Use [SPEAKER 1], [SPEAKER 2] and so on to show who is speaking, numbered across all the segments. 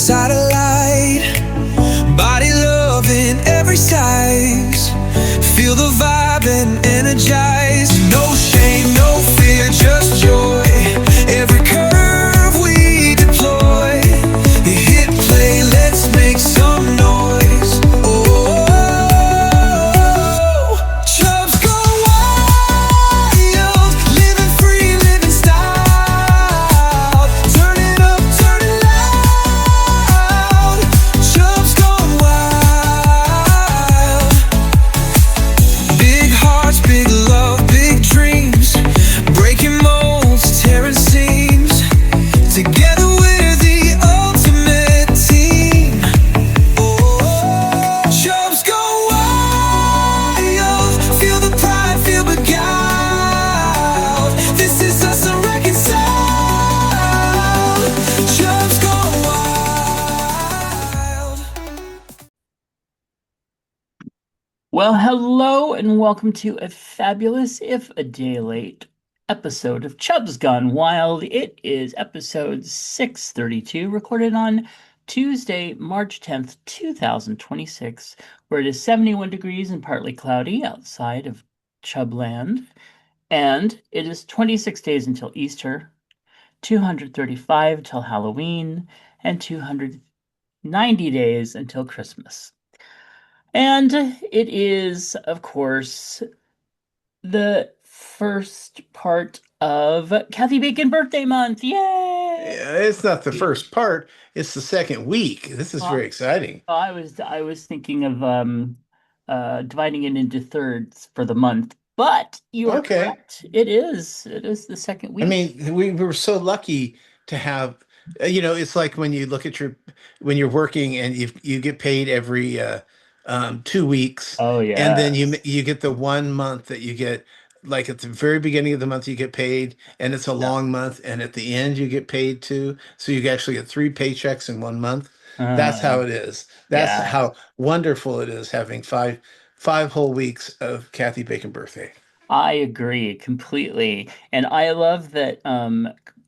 [SPEAKER 1] satellite. Body love in every size. Feel the vibe and energize. No shame, no fear, just joy. Every curve we deploy. Hit play, let's make some noise. Oh, Chubs go wild. Living free, living style. Turn it up, turn it loud. Chubs gone wild. Big hearts, big love, big dreams. Breaking molds, tearing seams. Together we're the ultimate team. Oh, Chubs go wild. Feel the pride, feel beguiled. This is us unreconciled. Chubs go wild.
[SPEAKER 2] Well, hello and welcome to a fabulous, if a day late, episode of Chubb's Gone Wild. It is episode 632, recorded on Tuesday, March 10th, 2026, where it is 71 degrees and partly cloudy outside of Chubland. And it is 26 days until Easter, 235 till Halloween, and 290 days until Christmas. And it is, of course, the first part of Kathy Bacon birthday month. Yay!
[SPEAKER 3] Yeah, it's not the first part, it's the second week. This is very exciting.
[SPEAKER 2] I was thinking of dividing it into thirds for the month, but you are
[SPEAKER 3] Okay.
[SPEAKER 2] correct. It is the second week.
[SPEAKER 3] I mean, we were so lucky to have, it's like when you look at when you're working and you get paid every 2 weeks,
[SPEAKER 2] Oh yeah.
[SPEAKER 3] and then you get the 1 month that you get, like at the very beginning of the month you get paid, and it's a long month, and at the end you get paid too. So you actually get 3 paychecks in 1 month. That's how it is. That's
[SPEAKER 2] yeah.
[SPEAKER 3] how wonderful it is having five whole weeks of Kathy Bacon birthday.
[SPEAKER 2] I agree completely. And I love that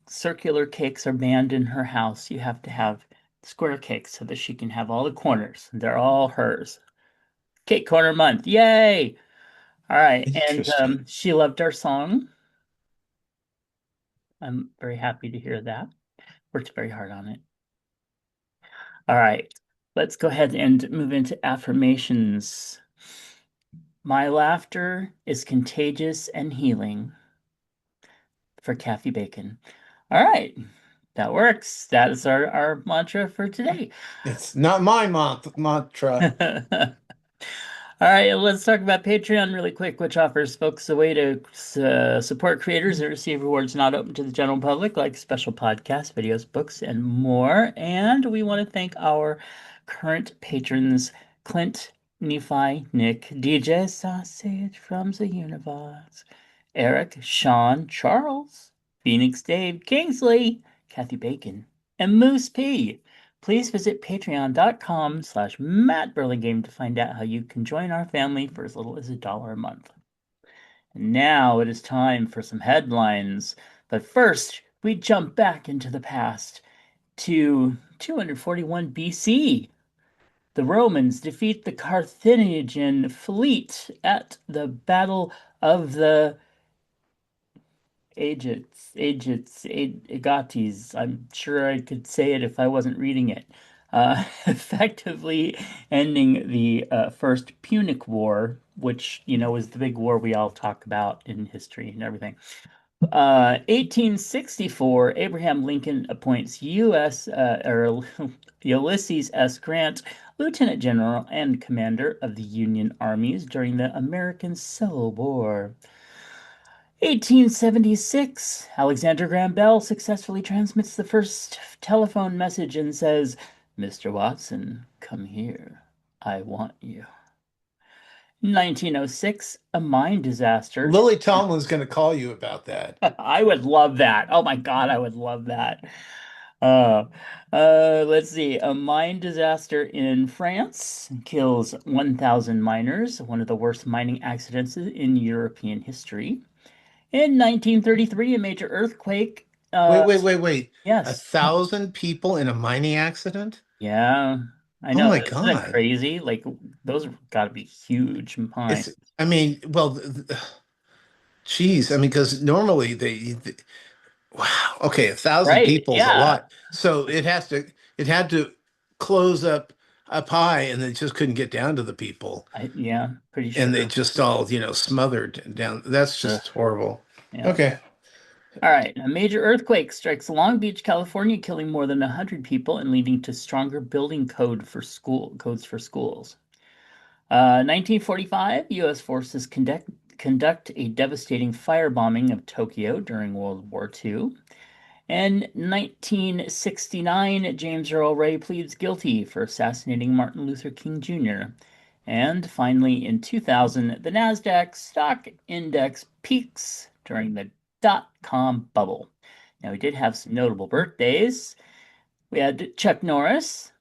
[SPEAKER 2] circular cakes are banned in her house. You have to have square cakes so that she can have all the corners. They're all hers. Cake corner month. Yay! All right. And
[SPEAKER 3] Interesting.
[SPEAKER 2] she loved our song. I'm very happy to hear that. Worked very hard on it. All right. Let's go ahead and move into affirmations. My laughter is contagious and healing. For Kathy Bacon. All right. That works. That is our mantra for today.
[SPEAKER 3] It's not my mantra.
[SPEAKER 2] All right, let's talk about Patreon really quick, which offers folks a way to support creators and receive rewards not open to the general public, like special podcasts, videos, books, and more. And we want to thank our current patrons, Clint, Nephi, Nick, DJ Sausage from the Universe, Eric, Sean, Charles, Phoenix Dave, Kingsley, Kathy Bacon, and Moose P. Please visit patreon.com/Matt Burlingame to find out how you can join our family for as little as $1 a month. And now it is time for some headlines. But first, we jump back into the past to 241 BC. The Romans defeat the Carthaginian fleet at the Battle of the Agates. I'm sure I could say it if I wasn't reading it. Effectively ending the First Punic War, which, was the big war we all talk about in history and everything. 1864, Abraham Lincoln appoints Ulysses S. Grant Lieutenant General and Commander of the Union Armies during the American Civil War. 1876, Alexander Graham Bell successfully transmits the first telephone message and says, "Mr. Watson, come here. I want you." 1906, a mine disaster.
[SPEAKER 3] Lily Tomlin's going to call you about that.
[SPEAKER 2] I would love that. Oh my God, I would love that. Let's see. A mine disaster in France kills 1,000 miners, one of the worst mining accidents in European history. In 1933, a major earthquake.
[SPEAKER 3] Wait.
[SPEAKER 2] Yes.
[SPEAKER 3] 1,000 people in a mining accident?
[SPEAKER 2] Yeah, I
[SPEAKER 3] Oh
[SPEAKER 2] know.
[SPEAKER 3] my
[SPEAKER 2] Isn't that
[SPEAKER 3] God.
[SPEAKER 2] crazy? Like those have got to be huge pines,
[SPEAKER 3] It's, I mean, well, geez, I mean, because normally wow, okay, 1,000
[SPEAKER 2] right?
[SPEAKER 3] people is a
[SPEAKER 2] Yeah,
[SPEAKER 3] lot. So it had to close up high, and they just couldn't get down to the people,
[SPEAKER 2] yeah, pretty
[SPEAKER 3] and they
[SPEAKER 2] sure.
[SPEAKER 3] just all, smothered down. That's
[SPEAKER 2] Ugh,
[SPEAKER 3] just horrible.
[SPEAKER 2] yeah.
[SPEAKER 3] Okay.
[SPEAKER 2] All right. A major earthquake strikes Long Beach, California, killing more than 100 people and leading to stronger building codes for schools. 1945, U.S. forces conduct a devastating firebombing of Tokyo during World War II. In 1969, James Earl Ray pleads guilty for assassinating Martin Luther King Jr. And finally, in 2000, the NASDAQ stock index peaks during the dot-com bubble. Now, we did have some notable birthdays. We had Chuck Norris.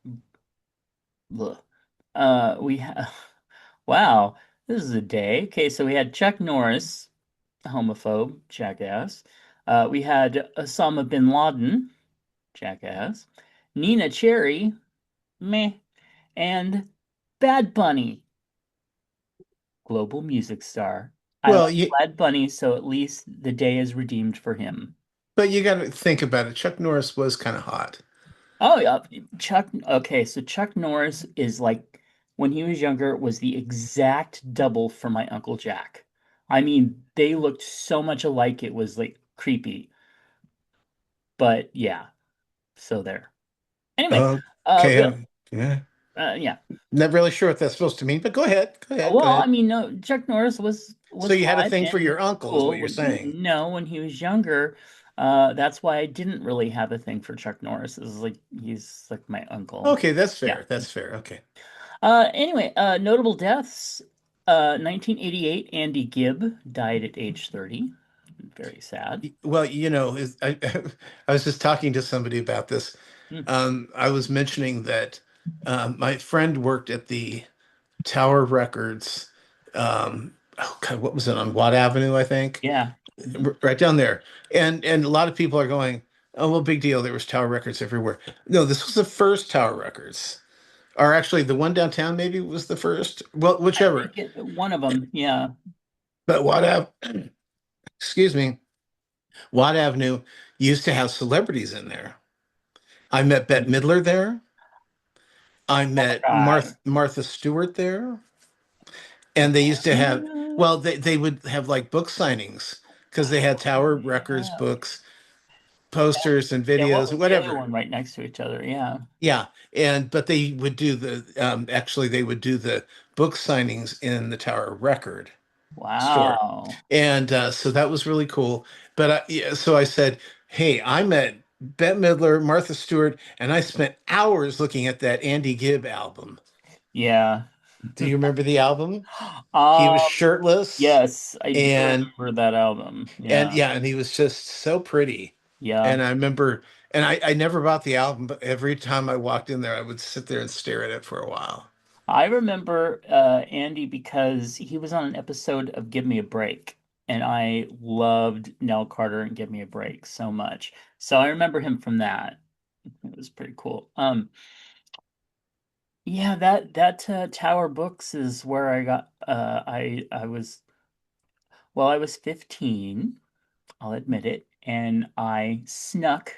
[SPEAKER 2] Ugh. We have, wow, this is a day. Okay, so we had Chuck Norris, homophobe, jackass. We had Osama bin Laden, jackass. Nina Cherry, meh. And Bad Bunny, global music star. I
[SPEAKER 3] Well,
[SPEAKER 2] like Bad Bunny, so at least the day is redeemed for him.
[SPEAKER 3] but you got to think about it. Chuck Norris was kind of hot.
[SPEAKER 2] Oh yeah, Okay, so Chuck Norris is like when he was younger was the exact double for my Uncle Jack. I mean, they looked so much alike it was like creepy. But yeah, so there. Anyway,
[SPEAKER 3] Okay.
[SPEAKER 2] well,
[SPEAKER 3] Yeah.
[SPEAKER 2] yeah.
[SPEAKER 3] Not really sure what that's supposed to mean, but go ahead. Go ahead. Go
[SPEAKER 2] Well, I
[SPEAKER 3] ahead.
[SPEAKER 2] mean, no, Chuck Norris
[SPEAKER 3] So
[SPEAKER 2] was
[SPEAKER 3] you had a
[SPEAKER 2] hot
[SPEAKER 3] thing for
[SPEAKER 2] and
[SPEAKER 3] your uncle, is what
[SPEAKER 2] cool.
[SPEAKER 3] you're saying.
[SPEAKER 2] No, when he was younger, that's why I didn't really have a thing for Chuck Norris. Is like he's like my uncle.
[SPEAKER 3] Okay, that's
[SPEAKER 2] Yeah.
[SPEAKER 3] fair. That's fair. Okay.
[SPEAKER 2] Anyway, notable deaths. 1988, Andy Gibb died at age 30. Very sad.
[SPEAKER 3] Well, I was just talking to somebody about this.
[SPEAKER 2] Hmm.
[SPEAKER 3] I was mentioning that my friend worked at the Tower Records. Oh God, what was it on Watt Avenue, I think,
[SPEAKER 2] Yeah. Mhm.
[SPEAKER 3] right down there. And a lot of people are going, "Oh, well, big deal. There was Tower Records everywhere." No, this was the first Tower Records, or actually, the one downtown maybe was the first. Well,
[SPEAKER 2] I
[SPEAKER 3] whichever.
[SPEAKER 2] think one of them. Yeah.
[SPEAKER 3] But Watt Ave, excuse me, Watt Avenue used to have celebrities in there. I met Bette Midler there. I met
[SPEAKER 2] God.
[SPEAKER 3] Martha Stewart there. And they used to have,
[SPEAKER 2] Yeah.
[SPEAKER 3] well, they would have like book signings because they had Tower Records
[SPEAKER 2] Yeah.
[SPEAKER 3] books, posters, and
[SPEAKER 2] Yeah. What
[SPEAKER 3] videos,
[SPEAKER 2] was the other
[SPEAKER 3] whatever.
[SPEAKER 2] one right next to each other? Yeah.
[SPEAKER 3] Yeah. But they would do actually, they would do the book signings in the Tower Record store.
[SPEAKER 2] Wow.
[SPEAKER 3] And so that was really cool. But yeah, so I said, hey, I met Bette Midler, Martha Stewart, and I spent hours looking at that Andy Gibb album.
[SPEAKER 2] Yeah.
[SPEAKER 3] Do you remember the album? He was
[SPEAKER 2] Um,
[SPEAKER 3] shirtless
[SPEAKER 2] yes, I do
[SPEAKER 3] and
[SPEAKER 2] remember that album. Yeah.
[SPEAKER 3] yeah, and he was just so pretty.
[SPEAKER 2] Yeah.
[SPEAKER 3] And I remember, and I never bought the album, but every time I walked in there, I would sit there and stare at it for a while.
[SPEAKER 2] I remember Andy because he was on an episode of Give Me a Break, and I loved Nell Carter and Give Me a Break so much. So I remember him from that. It was pretty cool. Yeah, that Tower Books is where I got I was well, I was 15, I'll admit it, and I snuck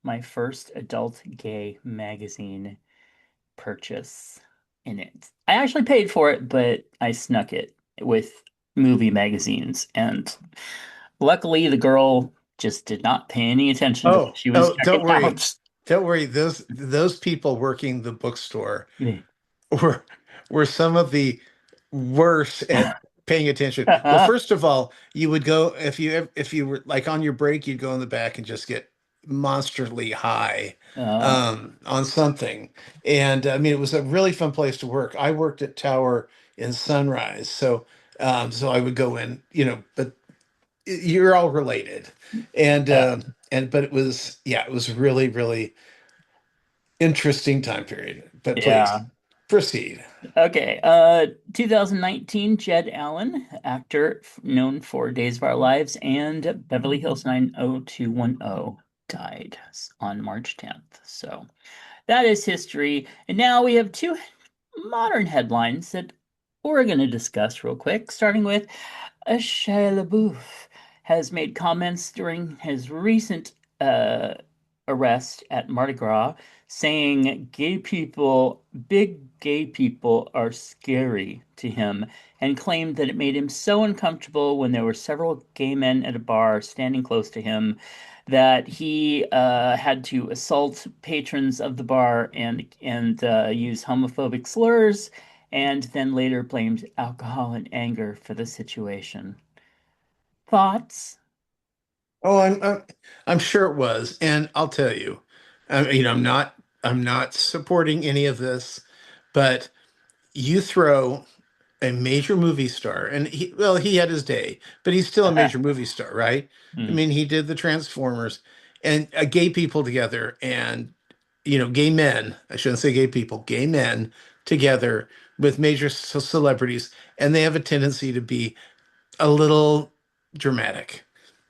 [SPEAKER 2] my first adult gay magazine purchase in it. I actually paid for it, but I snuck it with movie magazines. And luckily, the girl just did not pay any attention to what
[SPEAKER 3] Oh,
[SPEAKER 2] she was
[SPEAKER 3] oh,
[SPEAKER 2] checking out.
[SPEAKER 3] don't worry. Those people working the bookstore
[SPEAKER 2] Yeah.
[SPEAKER 3] were were some of the worst at paying attention. Well, first of all, you would go if you were like on your break, you'd go in the back and just get monstrously high
[SPEAKER 2] Oh,
[SPEAKER 3] on something. And I mean, it was a really fun place to work. I worked at Tower in Sunrise, so so I would go in, but you're all related, and
[SPEAKER 2] yeah,
[SPEAKER 3] but it was yeah, it was really interesting time period. But please
[SPEAKER 2] yeah.
[SPEAKER 3] proceed.
[SPEAKER 2] Okay. 2019, Jed Allen, actor known for Days of Our Lives and Beverly Hills 90210, died on March 10th. So that is history. And now we have two modern headlines that we're going to discuss real quick, starting with Shia LaBeouf has made comments during his recent uh, arrest at Mardi Gras saying big gay people are scary to him, and claimed that it made him so uncomfortable when there were several gay men at a bar standing close to him that he had to assault patrons of the bar and use homophobic slurs, and then later blamed alcohol and anger for the situation. Thoughts?
[SPEAKER 3] Oh, I'm sure it was, and I'll tell you, I'm not supporting any of this, but you throw a major movie star, and he had his day, but he's still a major movie star, right? I
[SPEAKER 2] Hmm.
[SPEAKER 3] mean, he did the Transformers, and gay people together, and gay men. I shouldn't say gay people, gay men together with major celebrities, and they have a tendency to be a little dramatic,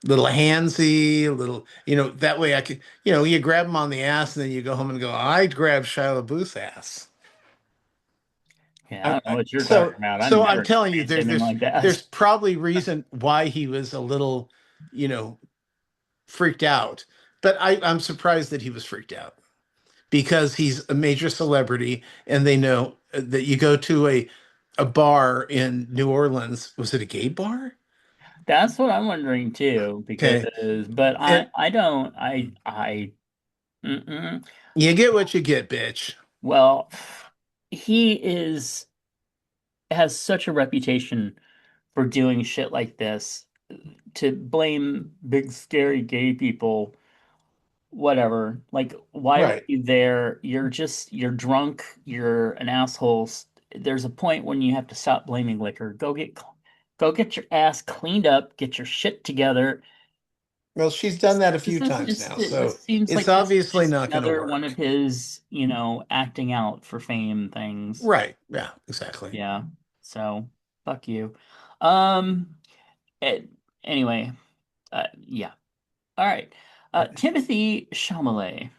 [SPEAKER 3] little handsy, a little, that way I could, you grab them on the ass and then you go home and go, I grabbed Shia LaBeouf's ass.
[SPEAKER 2] Yeah, I don't know what you're talking
[SPEAKER 3] So,
[SPEAKER 2] about. I'm
[SPEAKER 3] so I'm
[SPEAKER 2] never gonna
[SPEAKER 3] telling
[SPEAKER 2] say
[SPEAKER 3] you,
[SPEAKER 2] anything like that.
[SPEAKER 3] there's probably reason why he was a little, you know, freaked out. But I'm surprised that he was freaked out because he's a major celebrity and they know that you go to a bar in New Orleans. Was it a gay bar?
[SPEAKER 2] That's what I'm wondering too,
[SPEAKER 3] Okay.
[SPEAKER 2] because but
[SPEAKER 3] And
[SPEAKER 2] I don't mm-mm.
[SPEAKER 3] you get what you get, bitch.
[SPEAKER 2] Well, he is has such a reputation for doing shit like this. To blame big scary gay people, whatever. Like, why were
[SPEAKER 3] Right.
[SPEAKER 2] you there? You're drunk, you're an asshole. There's a point when you have to stop blaming liquor. Go get your ass cleaned up, get your shit together.
[SPEAKER 3] Well, she's done that a few
[SPEAKER 2] This is
[SPEAKER 3] times
[SPEAKER 2] just
[SPEAKER 3] now,
[SPEAKER 2] this
[SPEAKER 3] so
[SPEAKER 2] seems
[SPEAKER 3] it's
[SPEAKER 2] like this is
[SPEAKER 3] obviously
[SPEAKER 2] just
[SPEAKER 3] not going to
[SPEAKER 2] another one of
[SPEAKER 3] work.
[SPEAKER 2] his, acting out for fame things.
[SPEAKER 3] Right. Yeah, exactly.
[SPEAKER 2] Yeah. So, fuck you. Um, eh, anyway, yeah. All right. Timothy Chalamet.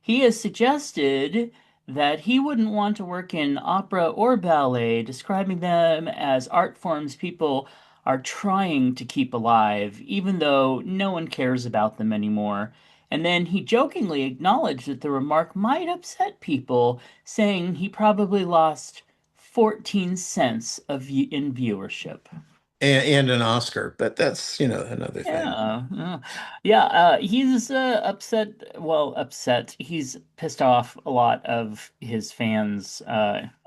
[SPEAKER 2] He has suggested that he wouldn't want to work in opera or ballet, describing them as art forms people are trying to keep alive, even though no one cares about them anymore. And then he jokingly acknowledged that the remark might upset people, saying he probably lost 14 cents in viewership.
[SPEAKER 3] And an Oscar, but that's, another thing.
[SPEAKER 2] Yeah. He's upset. Well, upset. He's pissed off a lot of his fans,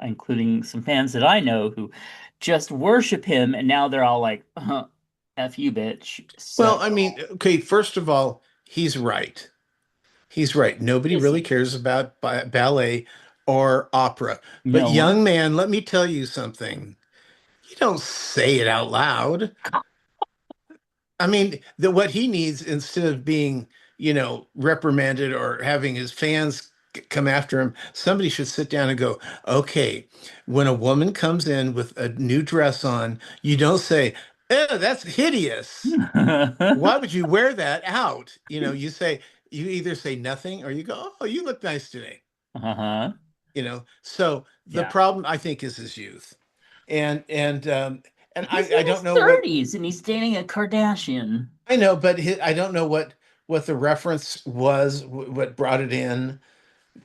[SPEAKER 2] including some fans that I know who just worship him, and now they're all like, "F you, bitch." So,
[SPEAKER 3] Well, I mean, okay, first of all, he's right. He's right. Nobody
[SPEAKER 2] is
[SPEAKER 3] really
[SPEAKER 2] he?
[SPEAKER 3] cares about ballet or opera. But
[SPEAKER 2] No one.
[SPEAKER 3] young man, let me tell you something. You don't say it out loud. I mean, what he needs instead of being, reprimanded or having his fans come after him, somebody should sit down and go, okay, when a woman comes in with a new dress on, you don't say, oh, that's hideous. Why would you wear that out? You either say nothing or you go, oh, you look nice today.
[SPEAKER 2] Uh-huh.
[SPEAKER 3] So the
[SPEAKER 2] Yeah.
[SPEAKER 3] problem I think is his youth. And
[SPEAKER 2] He's
[SPEAKER 3] I
[SPEAKER 2] in
[SPEAKER 3] don't
[SPEAKER 2] his
[SPEAKER 3] know what
[SPEAKER 2] 30s and he's dating a Kardashian.
[SPEAKER 3] I know, but I don't know what the reference was, what brought it in.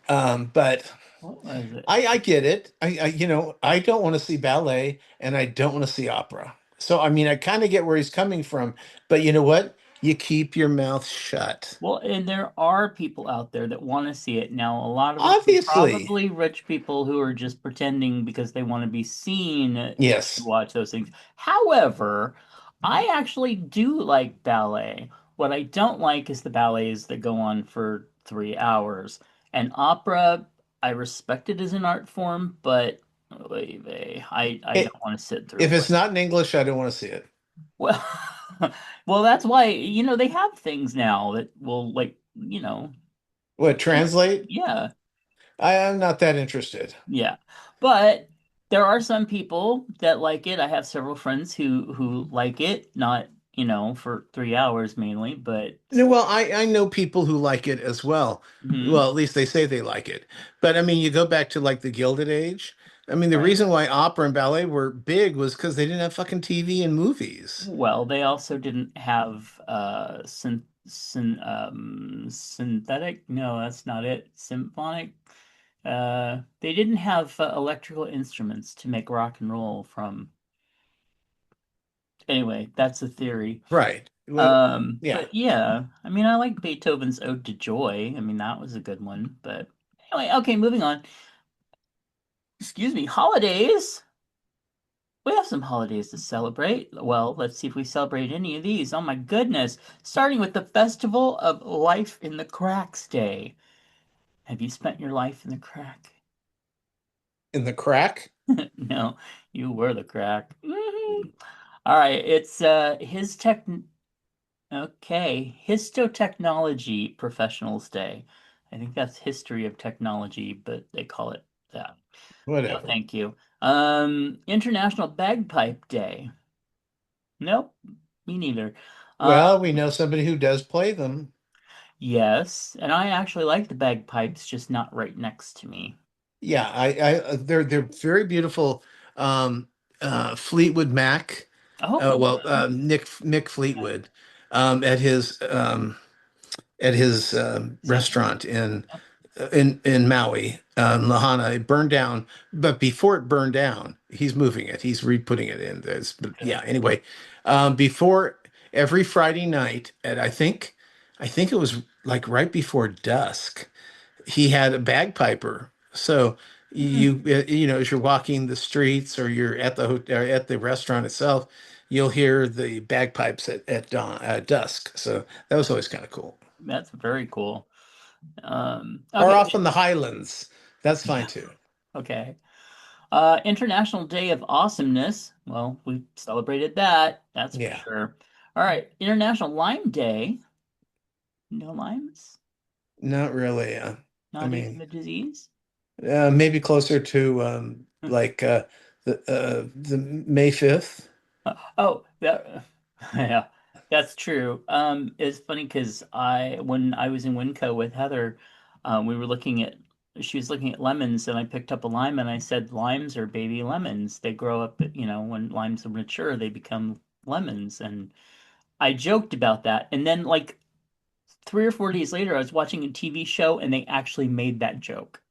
[SPEAKER 3] But
[SPEAKER 2] What was it?
[SPEAKER 3] I get it. I don't want to see ballet and I don't want to see opera. So I mean, I kind of get where he's coming from, but you know what? You keep your mouth shut.
[SPEAKER 2] Well, and there are people out there that want to see it. Now, a lot of them are
[SPEAKER 3] Obviously,
[SPEAKER 2] probably rich people who are just pretending because they want to be seen to
[SPEAKER 3] yes.
[SPEAKER 2] watch those things. However, I actually do like ballet. What I don't like is the ballets that go on for 3 hours. And opera, I respect it as an art form, but oy vey, I
[SPEAKER 3] It,
[SPEAKER 2] don't want to sit through
[SPEAKER 3] if it's
[SPEAKER 2] it.
[SPEAKER 3] not in English, I don't want to see it.
[SPEAKER 2] Well, well, that's why, they have things now that will like,
[SPEAKER 3] What, translate?
[SPEAKER 2] yeah,
[SPEAKER 3] I am not that interested.
[SPEAKER 2] yeah. But there are some people that like it. I have several friends who like it, not for 3 hours mainly, but
[SPEAKER 3] No, well, I know people who like it as well.
[SPEAKER 2] mhm,
[SPEAKER 3] Well, at least they say they like it. But I mean, you go back to like the Gilded Age. I mean, the
[SPEAKER 2] right.
[SPEAKER 3] reason why opera and ballet were big was because they didn't have fucking TV and movies.
[SPEAKER 2] Well, they also didn't have synthetic. No, that's not it. Symphonic. They didn't have electrical instruments to make rock and roll from. Anyway, that's a theory.
[SPEAKER 3] Right. What? Yeah.
[SPEAKER 2] But yeah, I mean, I like Beethoven's Ode to Joy. I mean, that was a good one. But anyway, okay, moving on. Excuse me, holidays. We have some holidays to celebrate. Well, let's see if we celebrate any of these. Oh my goodness. Starting with the Festival of Life in the Cracks Day. Have you spent your life in the crack?
[SPEAKER 3] In the crack?
[SPEAKER 2] No, you were the crack. All right, it's his tech okay, Histotechnology Professionals Day. I think that's history of technology, but they call it that. No,
[SPEAKER 3] Whatever.
[SPEAKER 2] thank you. International Bagpipe Day. Nope, me neither. Uh,
[SPEAKER 3] Well, we know somebody who does play them.
[SPEAKER 2] yes, and I actually like the bagpipes, just not right next to me.
[SPEAKER 3] Yeah, they're very beautiful. Um, Fleetwood Mac,
[SPEAKER 2] Oh,
[SPEAKER 3] Mick Fleetwood, at his
[SPEAKER 2] see,
[SPEAKER 3] restaurant in Maui, Lahana. It burned down, but before it burned down, he's moving it. He's re-putting it in this. But yeah,
[SPEAKER 2] okay.
[SPEAKER 3] anyway, before every Friday night at I think it was like right before dusk, he had a bagpiper. So
[SPEAKER 2] Hmm,
[SPEAKER 3] as you're walking the streets or you're at the hotel, at the restaurant itself, you'll hear the bagpipes at dawn at dusk. So that was always kind of cool.
[SPEAKER 2] that's very cool.
[SPEAKER 3] Or
[SPEAKER 2] Okay,
[SPEAKER 3] off in the Highlands. That's fine
[SPEAKER 2] yeah,
[SPEAKER 3] too.
[SPEAKER 2] okay. International Day of Awesomeness. Well, we celebrated that, that's for
[SPEAKER 3] Yeah,
[SPEAKER 2] sure. All right, International Lyme Day. No limes?
[SPEAKER 3] not really. I
[SPEAKER 2] Not even
[SPEAKER 3] mean,
[SPEAKER 2] the disease?
[SPEAKER 3] maybe closer to like the May 5th.
[SPEAKER 2] Oh, that yeah, that's true. It's funny because when I was in Winco with Heather, we were looking at she was looking at lemons and I picked up a lime and I said limes are baby lemons. They grow up, when limes are mature, they become lemons. And I joked about that. And then like 3 or 4 days later, I was watching a TV show and they actually made that joke.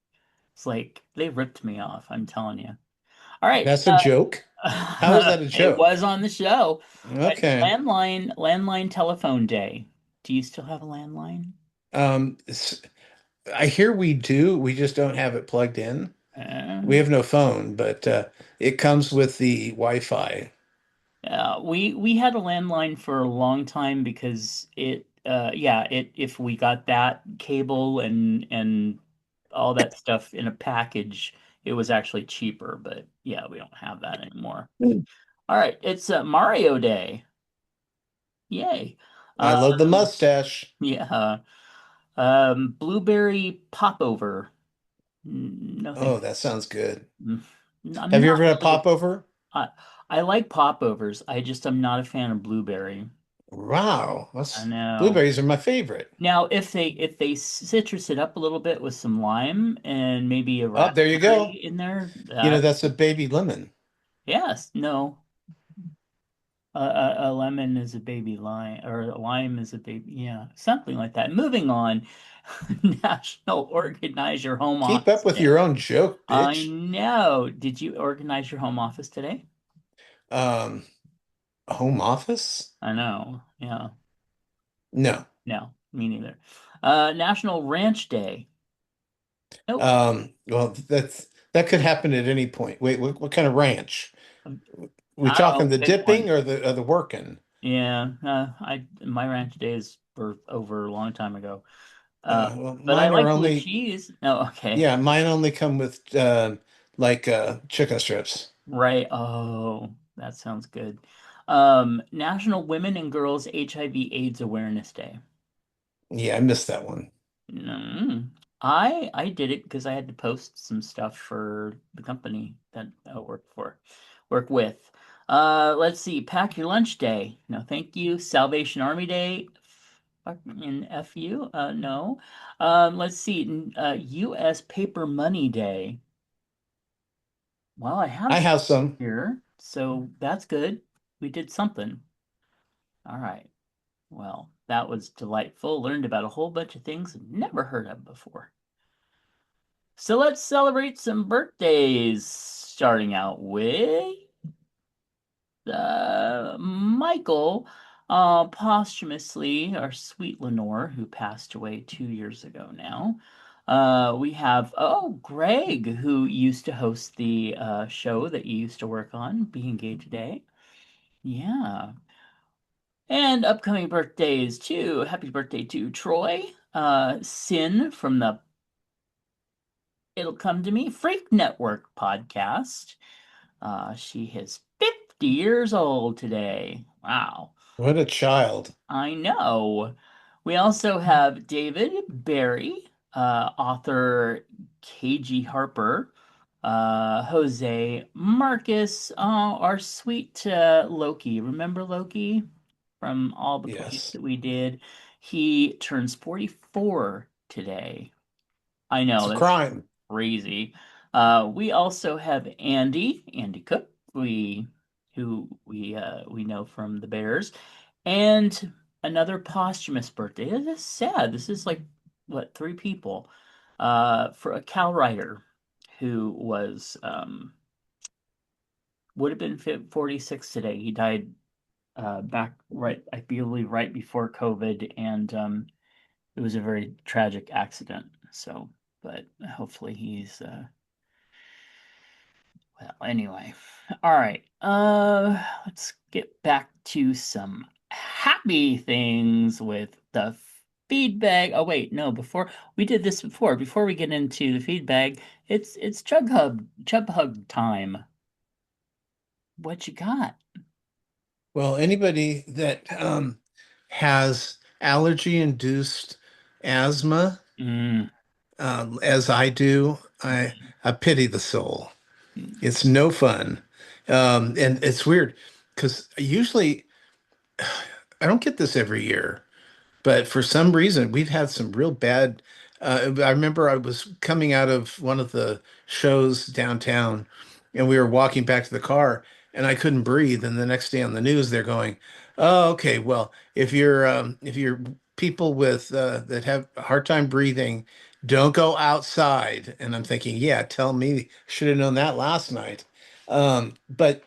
[SPEAKER 2] It's like they ripped me off, I'm telling you. All right.
[SPEAKER 3] That's a joke. How is that a
[SPEAKER 2] It was
[SPEAKER 3] joke?
[SPEAKER 2] on the show. All right,
[SPEAKER 3] Okay.
[SPEAKER 2] landline telephone day. Do you still have a landline?
[SPEAKER 3] Um, s- I hear we do. We just don't have it plugged in. We
[SPEAKER 2] Uh,
[SPEAKER 3] have no phone, but it comes with the Wi-Fi.
[SPEAKER 2] we had a landline for a long time because yeah, if we got that cable and all that stuff in a package, it was actually cheaper, but yeah, we don't have that anymore.
[SPEAKER 3] Mm.
[SPEAKER 2] All right, it's Mario Day. Yay.
[SPEAKER 3] I love the mustache.
[SPEAKER 2] Yeah. Blueberry popover. No, thank
[SPEAKER 3] Oh, that sounds good.
[SPEAKER 2] you. I'm
[SPEAKER 3] Have you
[SPEAKER 2] not
[SPEAKER 3] ever had
[SPEAKER 2] really.
[SPEAKER 3] popover?
[SPEAKER 2] I, I like popovers. I'm not a fan of blueberry.
[SPEAKER 3] Wow,
[SPEAKER 2] I
[SPEAKER 3] that's
[SPEAKER 2] know.
[SPEAKER 3] blueberries are my favorite.
[SPEAKER 2] Now, if they citrus it up a little bit with some lime and maybe a
[SPEAKER 3] Oh, there you
[SPEAKER 2] raspberry
[SPEAKER 3] go.
[SPEAKER 2] in there,
[SPEAKER 3] That's a baby lemon.
[SPEAKER 2] yes, no. A lemon is a baby lime, or a lime is a baby, yeah, something like that. Moving on, National Organize Your Home
[SPEAKER 3] Keep
[SPEAKER 2] Office
[SPEAKER 3] up with
[SPEAKER 2] Day.
[SPEAKER 3] your own joke,
[SPEAKER 2] I
[SPEAKER 3] bitch.
[SPEAKER 2] know. Did you organize your home office today?
[SPEAKER 3] Um, Home office?
[SPEAKER 2] I know. Yeah.
[SPEAKER 3] No.
[SPEAKER 2] No, me neither. National Ranch Day. Nope.
[SPEAKER 3] Well, that could happen at any point. Wait, what kind of ranch? We
[SPEAKER 2] I don't
[SPEAKER 3] talking
[SPEAKER 2] know.
[SPEAKER 3] the
[SPEAKER 2] Pick one.
[SPEAKER 3] dipping or the working?
[SPEAKER 2] Yeah. My ranch days were over a long time ago.
[SPEAKER 3] Well,
[SPEAKER 2] But I
[SPEAKER 3] mine are
[SPEAKER 2] like blue
[SPEAKER 3] only
[SPEAKER 2] cheese. No, okay.
[SPEAKER 3] yeah, mine only come with like chicken strips.
[SPEAKER 2] Right. Oh, that sounds good. National Women and Girls HIV/AIDS Awareness Day.
[SPEAKER 3] Yeah, I missed that one.
[SPEAKER 2] Mm. I did it because I had to post some stuff for the company that I work with. Let's see. Pack your lunch day. No, thank you. Salvation Army Day. Fucking F you. No. Let's see. U.S. Paper Money Day. Well, I have
[SPEAKER 3] I
[SPEAKER 2] some
[SPEAKER 3] have some.
[SPEAKER 2] here, so that's good. We did something. All right. Well, that was delightful. Learned about a whole bunch of things I've never heard of before. So let's celebrate some birthdays, starting out with Michael, posthumously, our sweet Lenore, who passed away 2 years ago now. We have, oh, Greg, who used to host the show that you used to work on, Being Gay Today. Yeah. And upcoming birthdays too. Happy birthday to Troy. Sin from the It'll Come to Me Freak Network podcast. She is 50 years old today. Wow.
[SPEAKER 3] What a child.
[SPEAKER 2] I know. We also have David Barry, author KG Harper, Jose Marcus, our sweet Loki. Remember Loki from all the plays
[SPEAKER 3] Yes.
[SPEAKER 2] that we did? He turns 44 today. I
[SPEAKER 3] It's
[SPEAKER 2] know,
[SPEAKER 3] a
[SPEAKER 2] that's
[SPEAKER 3] crime.
[SPEAKER 2] crazy. We also have Andy Cook, we know from the Bears, and another posthumous birthday. It is sad. This is like what, three people. For a Cal writer who was would have been 46 today. He died back right, I believe, right before COVID, and it was a very tragic accident. So, but hopefully he's well, anyway. All right. Let's get back to some happy things with the feedback. Oh wait, no, before we did this before. Before we get into the feedback, it's Chub Hug time. What you got?
[SPEAKER 3] Well, anybody that has allergy-induced asthma,
[SPEAKER 2] Mm,
[SPEAKER 3] as I do, I pity the soul. It's no fun. And it's weird because usually I don't get this every year. But for some reason, we've had some real bad. I remember I was coming out of one of the shows downtown, and we were walking back to the car, and I couldn't breathe. And the next day on the news, they're going, "Oh, okay. Well, if you're people with that have a hard time breathing, don't go outside." And I'm thinking, yeah, tell me, should have known that last night. But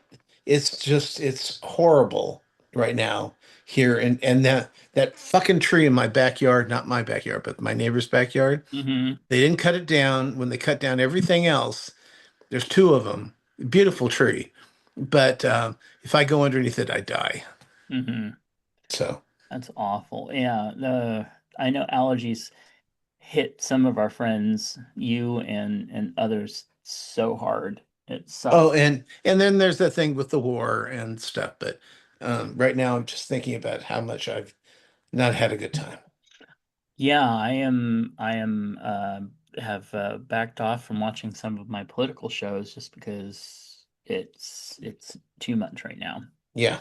[SPEAKER 3] it's horrible right now here, and that fucking tree in my backyard, not my backyard, but my neighbor's backyard.
[SPEAKER 2] mm-hmm.
[SPEAKER 3] They didn't cut it down when they cut down everything else. There's two of them. Beautiful tree. But if I go underneath it, I die.
[SPEAKER 2] Mm-hmm.
[SPEAKER 3] So,
[SPEAKER 2] That's awful. Yeah, the I know allergies hit some of our friends, you and others, so hard. It
[SPEAKER 3] oh,
[SPEAKER 2] sucks.
[SPEAKER 3] and then there's the thing with the war and stuff. But right now, I'm just thinking about how much I've not had a good time.
[SPEAKER 2] Yeah, I am have backed off from watching some of my political shows just because it's too much right now.
[SPEAKER 3] Yeah.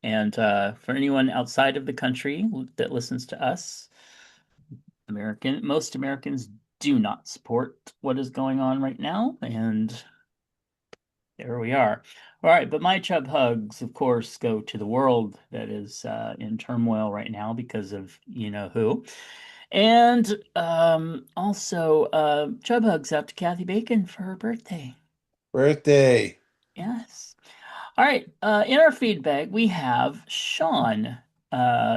[SPEAKER 2] And for anyone outside of the country that listens to us, most Americans do not support what is going on right now, and there we are. All right, but my chub hugs, of course, go to the world that is in turmoil right now because of you know who. And also, chub hugs out to Kathy Bacon for her birthday.
[SPEAKER 3] Birthday.
[SPEAKER 2] Yes. All right. In our feedback, we have Sean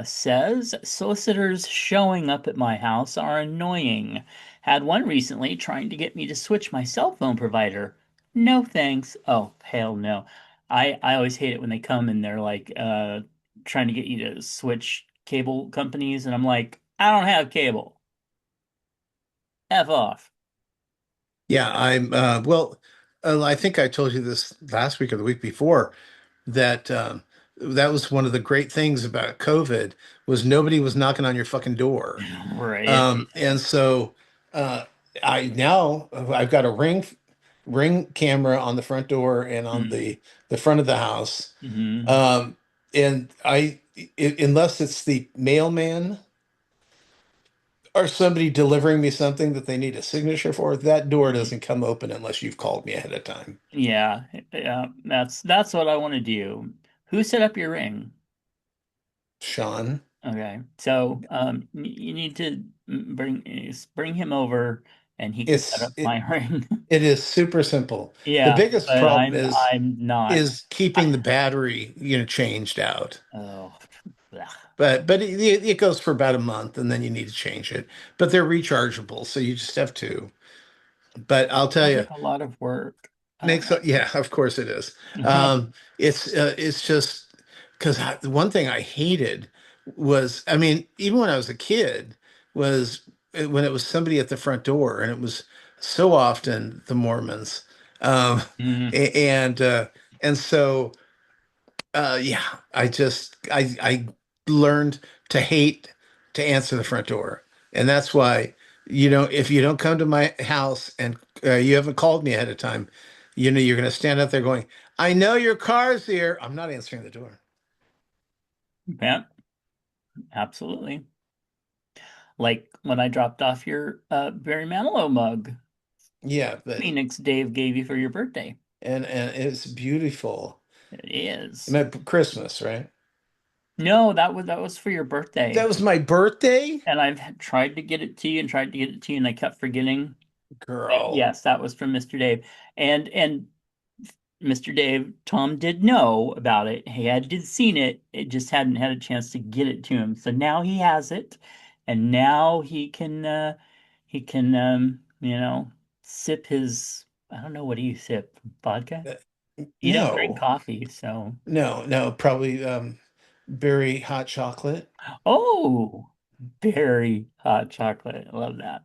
[SPEAKER 2] says solicitors showing up at my house are annoying. Had one recently trying to get me to switch my cell phone provider. No thanks. Oh, hell no. I always hate it when they come and they're like trying to get you to switch cable companies, and I'm like, I don't have cable. F off.
[SPEAKER 3] Yeah, I think I told you this last week or the week before that that was one of the great things about COVID was nobody was knocking on your fucking door.
[SPEAKER 2] Right.
[SPEAKER 3] And so uh, I've got a ring. Ring camera on the front door and on
[SPEAKER 2] Mm.
[SPEAKER 3] the front of the house.
[SPEAKER 2] Hmm.
[SPEAKER 3] Um, and unless it's the mailman or somebody delivering me something that they need a signature for, that door
[SPEAKER 2] Hmm.
[SPEAKER 3] doesn't come open unless you've called me ahead of time.
[SPEAKER 2] Yeah, yeah, that's what I want to do. Who set up your ring?
[SPEAKER 3] Sean,
[SPEAKER 2] Okay, so you need to bring him over, and he can set
[SPEAKER 3] it's
[SPEAKER 2] up my ring.
[SPEAKER 3] it is super simple. The
[SPEAKER 2] Yeah,
[SPEAKER 3] biggest
[SPEAKER 2] but
[SPEAKER 3] problem
[SPEAKER 2] I'm not.
[SPEAKER 3] is keeping the battery, changed out.
[SPEAKER 2] Oh, blech.
[SPEAKER 3] But it goes for about a month and then you need to change it. But they're rechargeable, so you just have to. But I'll tell
[SPEAKER 2] Sounds
[SPEAKER 3] you,
[SPEAKER 2] like a lot of work. I don't
[SPEAKER 3] makes yeah, of course it is.
[SPEAKER 2] know.
[SPEAKER 3] It's just because the one thing I hated was, I mean, even when I was a kid, was when it was somebody at the front door, and it was so often the Mormons, um,
[SPEAKER 2] Mm.
[SPEAKER 3] a- and so yeah, I learned to hate to answer the front door, and that's why if you don't come to my house and you haven't called me ahead of time, you're gonna stand out there going, "I know your car's here." I'm not answering the door.
[SPEAKER 2] Yeah, absolutely. Like when I dropped off your Barry Manilow mug,
[SPEAKER 3] Yeah, but
[SPEAKER 2] Phoenix Dave gave you for your birthday.
[SPEAKER 3] and it's beautiful.
[SPEAKER 2] It is.
[SPEAKER 3] You meant Christmas, right?
[SPEAKER 2] No, that was for your birthday.
[SPEAKER 3] That was my birthday,
[SPEAKER 2] And I've tried to get it to you and tried to get it to you, and I kept forgetting. But
[SPEAKER 3] girl.
[SPEAKER 2] yes, that was from Mr. Dave. And Mr. Dave, Tom did know about it. He had did seen it. It just hadn't had a chance to get it to him. So now he has it, and now he can sip his, I don't know, what do you sip? Vodka?
[SPEAKER 3] Uh,
[SPEAKER 2] You don't drink
[SPEAKER 3] No,
[SPEAKER 2] coffee, so.
[SPEAKER 3] no, probably berry hot chocolate.
[SPEAKER 2] Oh, very hot chocolate. I love that.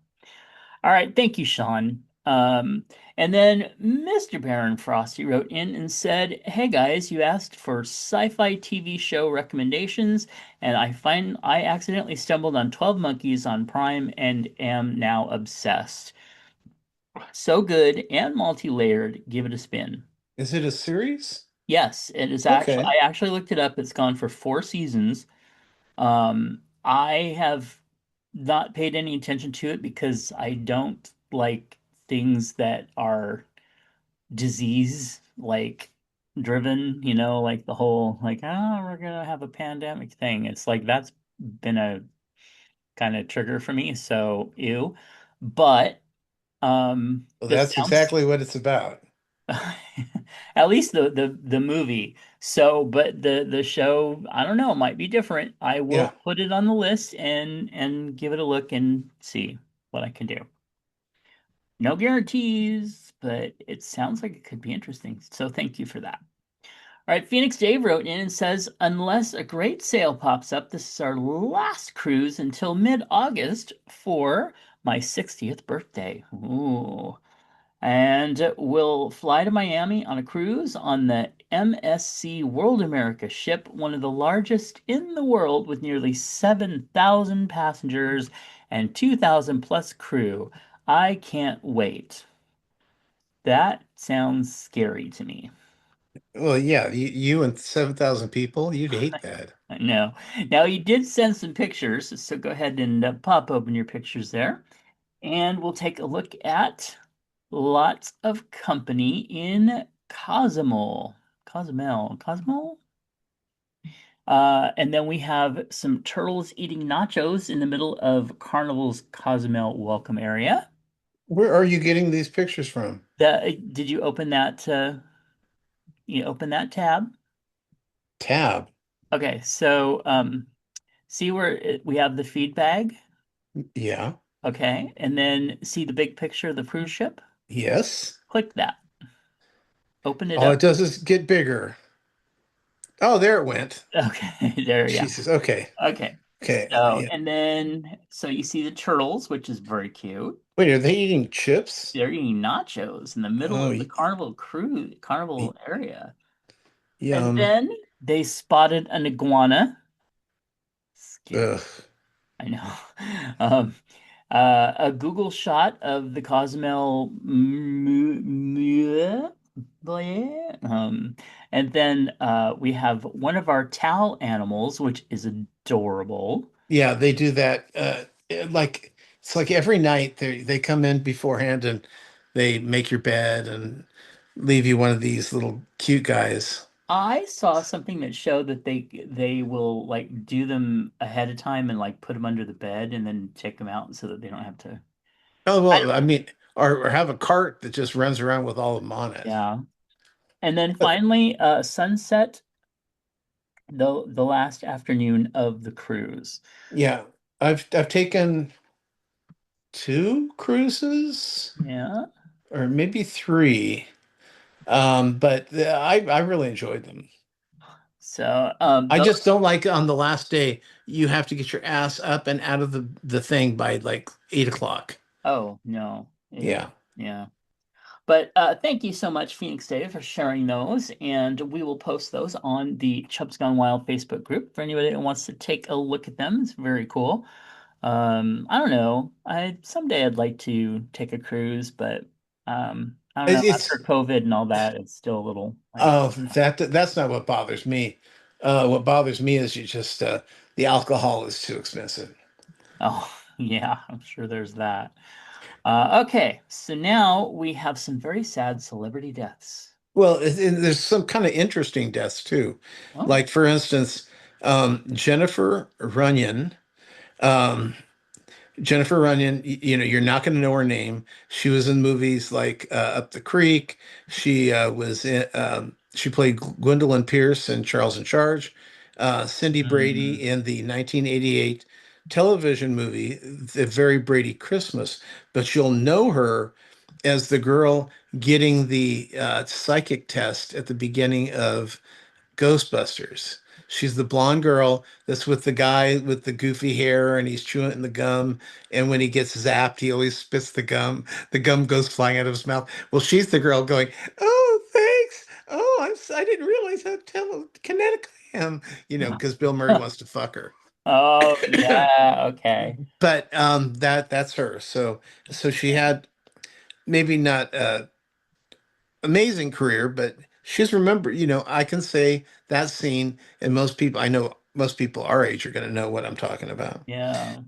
[SPEAKER 2] All right, thank you, Sean. And then Mr. Baron Frosty wrote in and said, "Hey guys, you asked for sci-fi TV show recommendations, and I accidentally stumbled on 12 Monkeys on Prime and am now obsessed. So good and multi-layered. Give it a spin."
[SPEAKER 3] Is it a series?
[SPEAKER 2] Yes, it is actually.
[SPEAKER 3] Okay.
[SPEAKER 2] I actually looked it up. It's gone for 4 seasons. I have not paid any attention to it because I don't like things that are disease like driven, like the whole like, oh, we're gonna have a pandemic thing. It's like that's been a kind of trigger for me, so ew. But
[SPEAKER 3] Well,
[SPEAKER 2] this
[SPEAKER 3] that's
[SPEAKER 2] sounds
[SPEAKER 3] exactly what it's about.
[SPEAKER 2] at least the movie. So, but the show, I don't know, might be different. I will
[SPEAKER 3] Yeah.
[SPEAKER 2] put it on the list and give it a look and see what I can do. No guarantees, but it sounds like it could be interesting. So thank you for that. All right, Phoenix Dave wrote in and says, unless a great sale pops up, this is our last cruise until mid-August for my 60th birthday. Ooh. And we'll fly to Miami on a cruise on the MSC World America ship, one of the largest in the world with nearly 7,000 passengers and 2,000 plus crew. I can't wait. That sounds scary to me.
[SPEAKER 3] Well, yeah, you and 7,000 people, you'd hate that.
[SPEAKER 2] I know. Now, you did send some pictures, so go ahead and pop open your pictures there. And we'll take a look at lots of company in Cozumel. Cozumel? And then we have some turtles eating nachos in the middle of Carnival's Cozumel welcome area.
[SPEAKER 3] Where are you getting these pictures from?
[SPEAKER 2] Did you open that? You open that tab?
[SPEAKER 3] Tab.
[SPEAKER 2] Okay, so see where we have the feed bag?
[SPEAKER 3] Yeah.
[SPEAKER 2] Okay, and then see the big picture of the cruise ship?
[SPEAKER 3] Yes.
[SPEAKER 2] Click that. Open it
[SPEAKER 3] All
[SPEAKER 2] up.
[SPEAKER 3] it does is get bigger. Oh, there it went.
[SPEAKER 2] Okay, there, yeah.
[SPEAKER 3] Jesus. Okay.
[SPEAKER 2] Okay.
[SPEAKER 3] Okay.
[SPEAKER 2] So,
[SPEAKER 3] Yeah.
[SPEAKER 2] and then, so you see the turtles, which is very cute.
[SPEAKER 3] Wait, are they eating chips?
[SPEAKER 2] They're eating nachos in the middle
[SPEAKER 3] Oh,
[SPEAKER 2] of the carnival area. And
[SPEAKER 3] yum.
[SPEAKER 2] then they spotted an iguana. Scary.
[SPEAKER 3] Ugh.
[SPEAKER 2] I know. Um, A Google shot of the Cozumel, um, and then we have one of our towel animals, which is adorable.
[SPEAKER 3] Yeah, they do that. Like it's like every night they come in beforehand and they make your bed and leave you one of these little cute guys.
[SPEAKER 2] I saw something that showed that they will like do them ahead of time and like put them under the bed and then take them out so that they don't have to.
[SPEAKER 3] Oh
[SPEAKER 2] I
[SPEAKER 3] well,
[SPEAKER 2] don't,
[SPEAKER 3] I mean, or have a cart that just runs around with all of them on it.
[SPEAKER 2] yeah. And then
[SPEAKER 3] But
[SPEAKER 2] finally, sunset, the last afternoon of the cruise.
[SPEAKER 3] yeah, I've taken two cruises
[SPEAKER 2] Yeah.
[SPEAKER 3] or maybe three. But I really enjoyed them.
[SPEAKER 2] So,
[SPEAKER 3] I just don't like on the last day you have to get your ass up and out of the thing by like 8 o'clock.
[SPEAKER 2] oh no,
[SPEAKER 3] Yeah.
[SPEAKER 2] yeah. But thank you so much, Phoenix Dave, for sharing those, and we will post those on the Chubs Gone Wild Facebook group for anybody that wants to take a look at them. It's very cool. I don't know. I someday I'd like to take a cruise, but I don't know. After
[SPEAKER 3] It's
[SPEAKER 2] COVID and all that, it's still a little like,
[SPEAKER 3] oh that's not what bothers me. What bothers me is you just the alcohol is too expensive.
[SPEAKER 2] oh yeah, I'm sure there's that. Okay, so now we have some very sad celebrity deaths.
[SPEAKER 3] Well, there's some kind of interesting deaths too.
[SPEAKER 2] Oh.
[SPEAKER 3] Like for instance, Jennifer Runyon. Um, Jennifer Runyon, you know, you're not going to know her name. She was in movies like Up the Creek. She played Gwendolyn Pierce in Charles in Charge. Cindy
[SPEAKER 2] Mm,
[SPEAKER 3] Brady in the 1988 television movie, The Very Brady Christmas. But you'll know her as the girl getting the psychic test at the beginning of Ghostbusters. She's the blonde girl that's with the guy with the goofy hair and he's chewing the gum. And when he gets zapped, he always spits the gum. The gum goes flying out of his mouth. Well, she's the girl going, "Oh, thanks. Oh, I didn't realize how telekinetic I am," because Bill Murray wants to fuck her.
[SPEAKER 2] oh yeah, okay.
[SPEAKER 3] But that's her. So she
[SPEAKER 2] Yeah.
[SPEAKER 3] had maybe not amazing career, but she's remembered, I can say that scene, and I know most people our age are going to know what I'm talking about.
[SPEAKER 2] Yeah.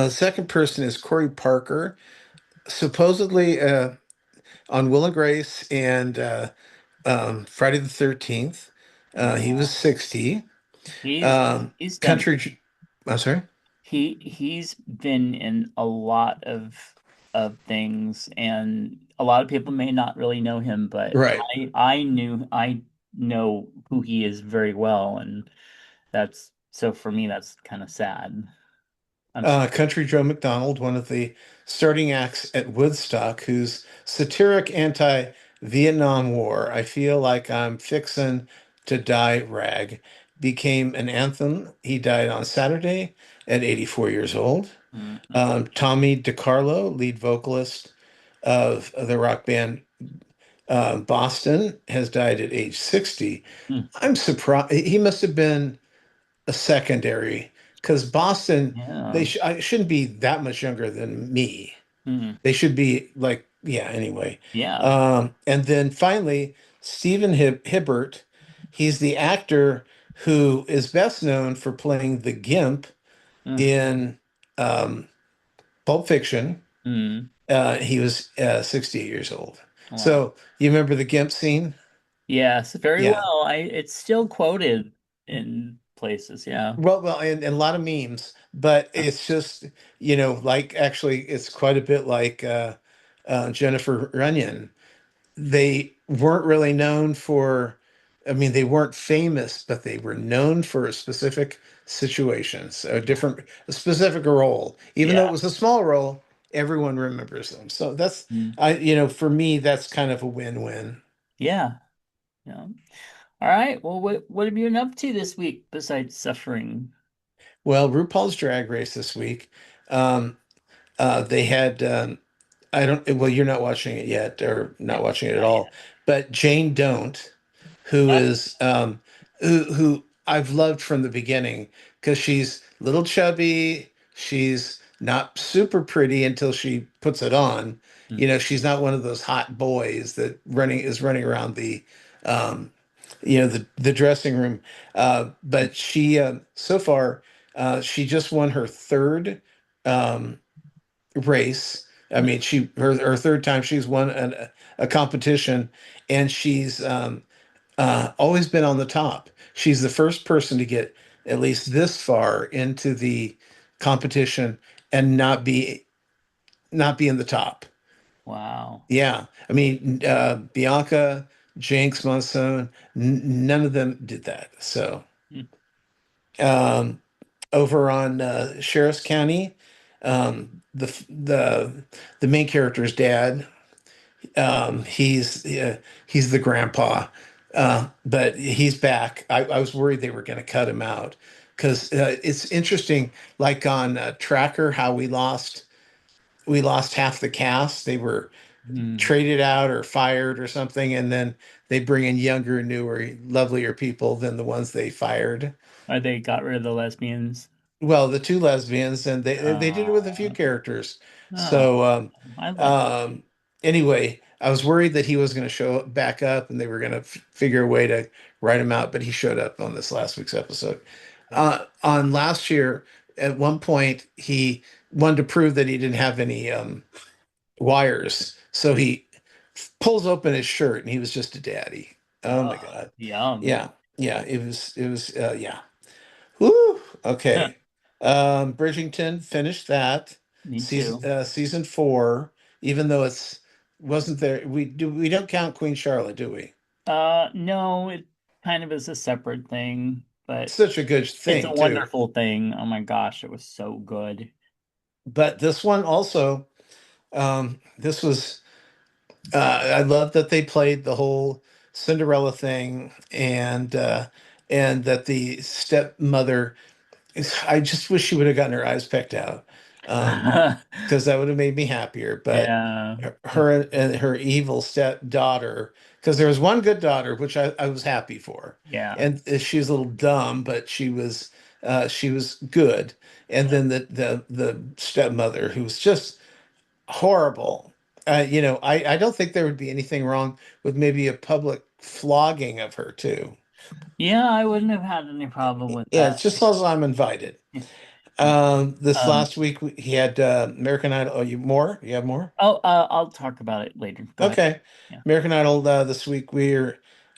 [SPEAKER 3] Second person is Corey Parker, supposedly on Will and Grace and Friday the 13th. He was
[SPEAKER 2] Yeah.
[SPEAKER 3] 60.
[SPEAKER 2] He's
[SPEAKER 3] Um,
[SPEAKER 2] he's done
[SPEAKER 3] I'm sorry.
[SPEAKER 2] he's been in a lot of things, and a lot of people may not really know him, but
[SPEAKER 3] Right.
[SPEAKER 2] I know who he is very well, and that's so for me that's kind of sad. I'm sorry.
[SPEAKER 3] Country Joe McDonald, one of the starting acts at Woodstock, whose satiric anti-Vietnam War, I feel like I'm fixin' to die rag, became an anthem. He died on Saturday at 84 years old.
[SPEAKER 2] Mm,
[SPEAKER 3] Tommy DiCarlo, lead vocalist of the rock band Boston, has died at age 60.
[SPEAKER 2] mm,
[SPEAKER 3] I'm surprised. He must have been a secondary because Boston,
[SPEAKER 2] yeah.
[SPEAKER 3] I shouldn't be that much younger than me.
[SPEAKER 2] Mm,
[SPEAKER 3] They should be like, yeah, anyway.
[SPEAKER 2] yeah.
[SPEAKER 3] And then finally, Stephen Hibbert, he's the actor who is best known for playing the Gimp
[SPEAKER 2] Mm,
[SPEAKER 3] in um, Pulp Fiction.
[SPEAKER 2] mm,
[SPEAKER 3] He was 68 years old.
[SPEAKER 2] wow.
[SPEAKER 3] So you remember the Gimp scene?
[SPEAKER 2] Yes, very
[SPEAKER 3] Yeah.
[SPEAKER 2] well. I It's still quoted in places. Yeah.
[SPEAKER 3] Well, and a lot of memes, but it's just, like actually, it's quite a bit like Jennifer Runyon. They weren't really known for, I mean, they weren't famous, but they were known for a specific situations, a specific role. Even though it
[SPEAKER 2] Yeah.
[SPEAKER 3] was a small role, everyone remembers them. So
[SPEAKER 2] Mm,
[SPEAKER 3] for me, that's kind of a win-win.
[SPEAKER 2] yeah. Yeah. All right. Well, what have you been up to this week besides suffering?
[SPEAKER 3] Well, RuPaul's Drag Race this week. Um, they had I don't well, you're not watching it yet or not watching it at
[SPEAKER 2] Not
[SPEAKER 3] all,
[SPEAKER 2] yet.
[SPEAKER 3] but Jane Don't, who
[SPEAKER 2] Yep.
[SPEAKER 3] is who I've loved from the beginning because she's little chubby, she's not super pretty until she puts it on.
[SPEAKER 2] Mm.
[SPEAKER 3] You know, she's not one of those hot boys that running around the um, the dressing room. But she so far she just won her third um, race. I mean, her third time she's won a competition, and she's always been on the top. She's the first person to get at least this far into the competition and not be in the top.
[SPEAKER 2] Wow.
[SPEAKER 3] Yeah, I mean, Bianca, Jinx, Monsoon, none of them did that. So
[SPEAKER 2] Mm.
[SPEAKER 3] um, over on Sheriff's County, the main character's dad. He's the grandpa, but he's back. I was worried they were going to cut him out because it's interesting. Like on Tracker, how we lost half the cast. They were
[SPEAKER 2] Mm.
[SPEAKER 3] traded out or fired or something, and then they bring in younger, newer, lovelier people than the ones they fired.
[SPEAKER 2] Or they got rid of the lesbians.
[SPEAKER 3] Well, the two lesbians, and they did it with a few
[SPEAKER 2] Uh,
[SPEAKER 3] characters.
[SPEAKER 2] oh,
[SPEAKER 3] So
[SPEAKER 2] I love that.
[SPEAKER 3] um, anyway, I was worried that he was going to show back up, and they were going to figure a way to write him out. But he showed up on this last week's episode. On last year, at one point, he wanted to prove that he didn't have any wires, so he pulls open his shirt, and he was just a daddy. Oh my God!
[SPEAKER 2] Yum.
[SPEAKER 3] Yeah, yeah, it was yeah. Woo! Okay. Bridgerton finished that
[SPEAKER 2] Me too.
[SPEAKER 3] season 4, even though it's wasn't there. We don't count Queen Charlotte, do we?
[SPEAKER 2] No, it kind of is a separate thing, but
[SPEAKER 3] Such a good
[SPEAKER 2] it's a
[SPEAKER 3] thing too.
[SPEAKER 2] wonderful thing. Oh my gosh, it was so good.
[SPEAKER 3] But this one also, this was I love that they played the whole Cinderella thing and that the stepmother. I just wish she would have gotten her eyes pecked out. Because that would have made me happier. But
[SPEAKER 2] Yeah.
[SPEAKER 3] her and her evil stepdaughter, because there was one good daughter, which I was happy for,
[SPEAKER 2] Yeah.
[SPEAKER 3] and she was a little dumb, but she was good. And then the stepmother, who was just horrible. I don't think there would be anything wrong with maybe a public flogging of her too.
[SPEAKER 2] Yeah, I wouldn't have had any problem with
[SPEAKER 3] Yeah,
[SPEAKER 2] that.
[SPEAKER 3] it's just as long as I'm invited.
[SPEAKER 2] Yeah.
[SPEAKER 3] This
[SPEAKER 2] Um,
[SPEAKER 3] last week he had American Idol. Oh, you more? You have more?
[SPEAKER 2] I'll talk about it later. Go ahead.
[SPEAKER 3] Okay.
[SPEAKER 2] Yeah.
[SPEAKER 3] American Idol this week we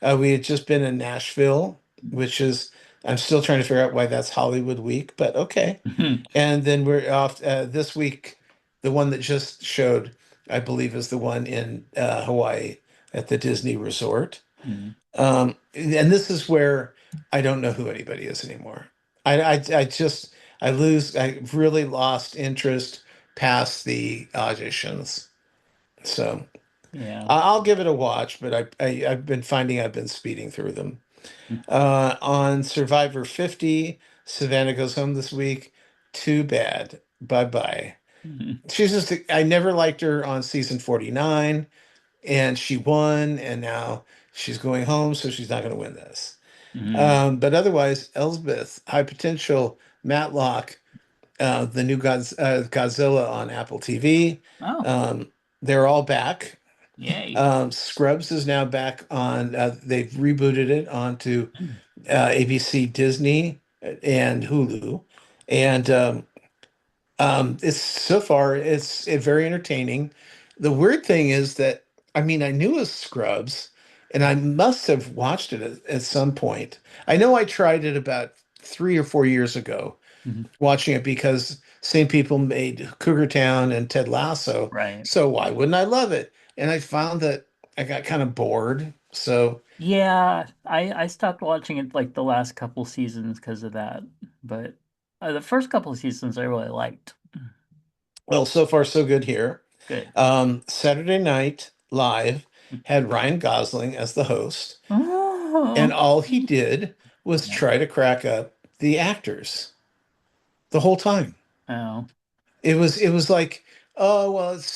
[SPEAKER 3] had just been in Nashville, which is I'm still trying to figure out why that's Hollywood week, but okay. And then we're off this week. The one that just showed, I believe, is the one in Hawaii at the Disney Resort. And this is where I don't know who anybody is anymore. I just I really lost interest past the auditions. So
[SPEAKER 2] Yeah.
[SPEAKER 3] I'll give it a watch, but I've been finding I've been speeding through them. On Survivor 50, Savannah goes home this week. Too bad. Bye bye.
[SPEAKER 2] Mhm.
[SPEAKER 3] She's just I never liked her on season 49, and she won, and now she's going home, so she's not going to win this.
[SPEAKER 2] Mhm.
[SPEAKER 3] But otherwise, Elsbeth, High Potential, Matlock, the new Godzilla on Apple TV,
[SPEAKER 2] Oh,
[SPEAKER 3] um, they're all back.
[SPEAKER 2] yay.
[SPEAKER 3] Scrubs is now back on. They've rebooted it onto ABC, Disney, and Hulu, and it's so far it's very entertaining. The weird thing is that I mean I knew it was Scrubs, and I must have watched it at some point. I know I tried it about 3 or 4 years ago,
[SPEAKER 2] Mhm.
[SPEAKER 3] watching it because same people made Cougar Town and Ted Lasso,
[SPEAKER 2] Right.
[SPEAKER 3] so why wouldn't I love it? And I found that I got kind of bored. So
[SPEAKER 2] Yeah, I stopped watching it like the last couple seasons because of that. But the first couple of seasons I really liked.
[SPEAKER 3] well, so far so good here.
[SPEAKER 2] Good.
[SPEAKER 3] Saturday Night Live had Ryan Gosling as the host. And
[SPEAKER 2] Oh,
[SPEAKER 3] all he did was
[SPEAKER 2] yeah.
[SPEAKER 3] try to crack up the actors the whole time.
[SPEAKER 2] Oh,
[SPEAKER 3] It was like, oh well, it's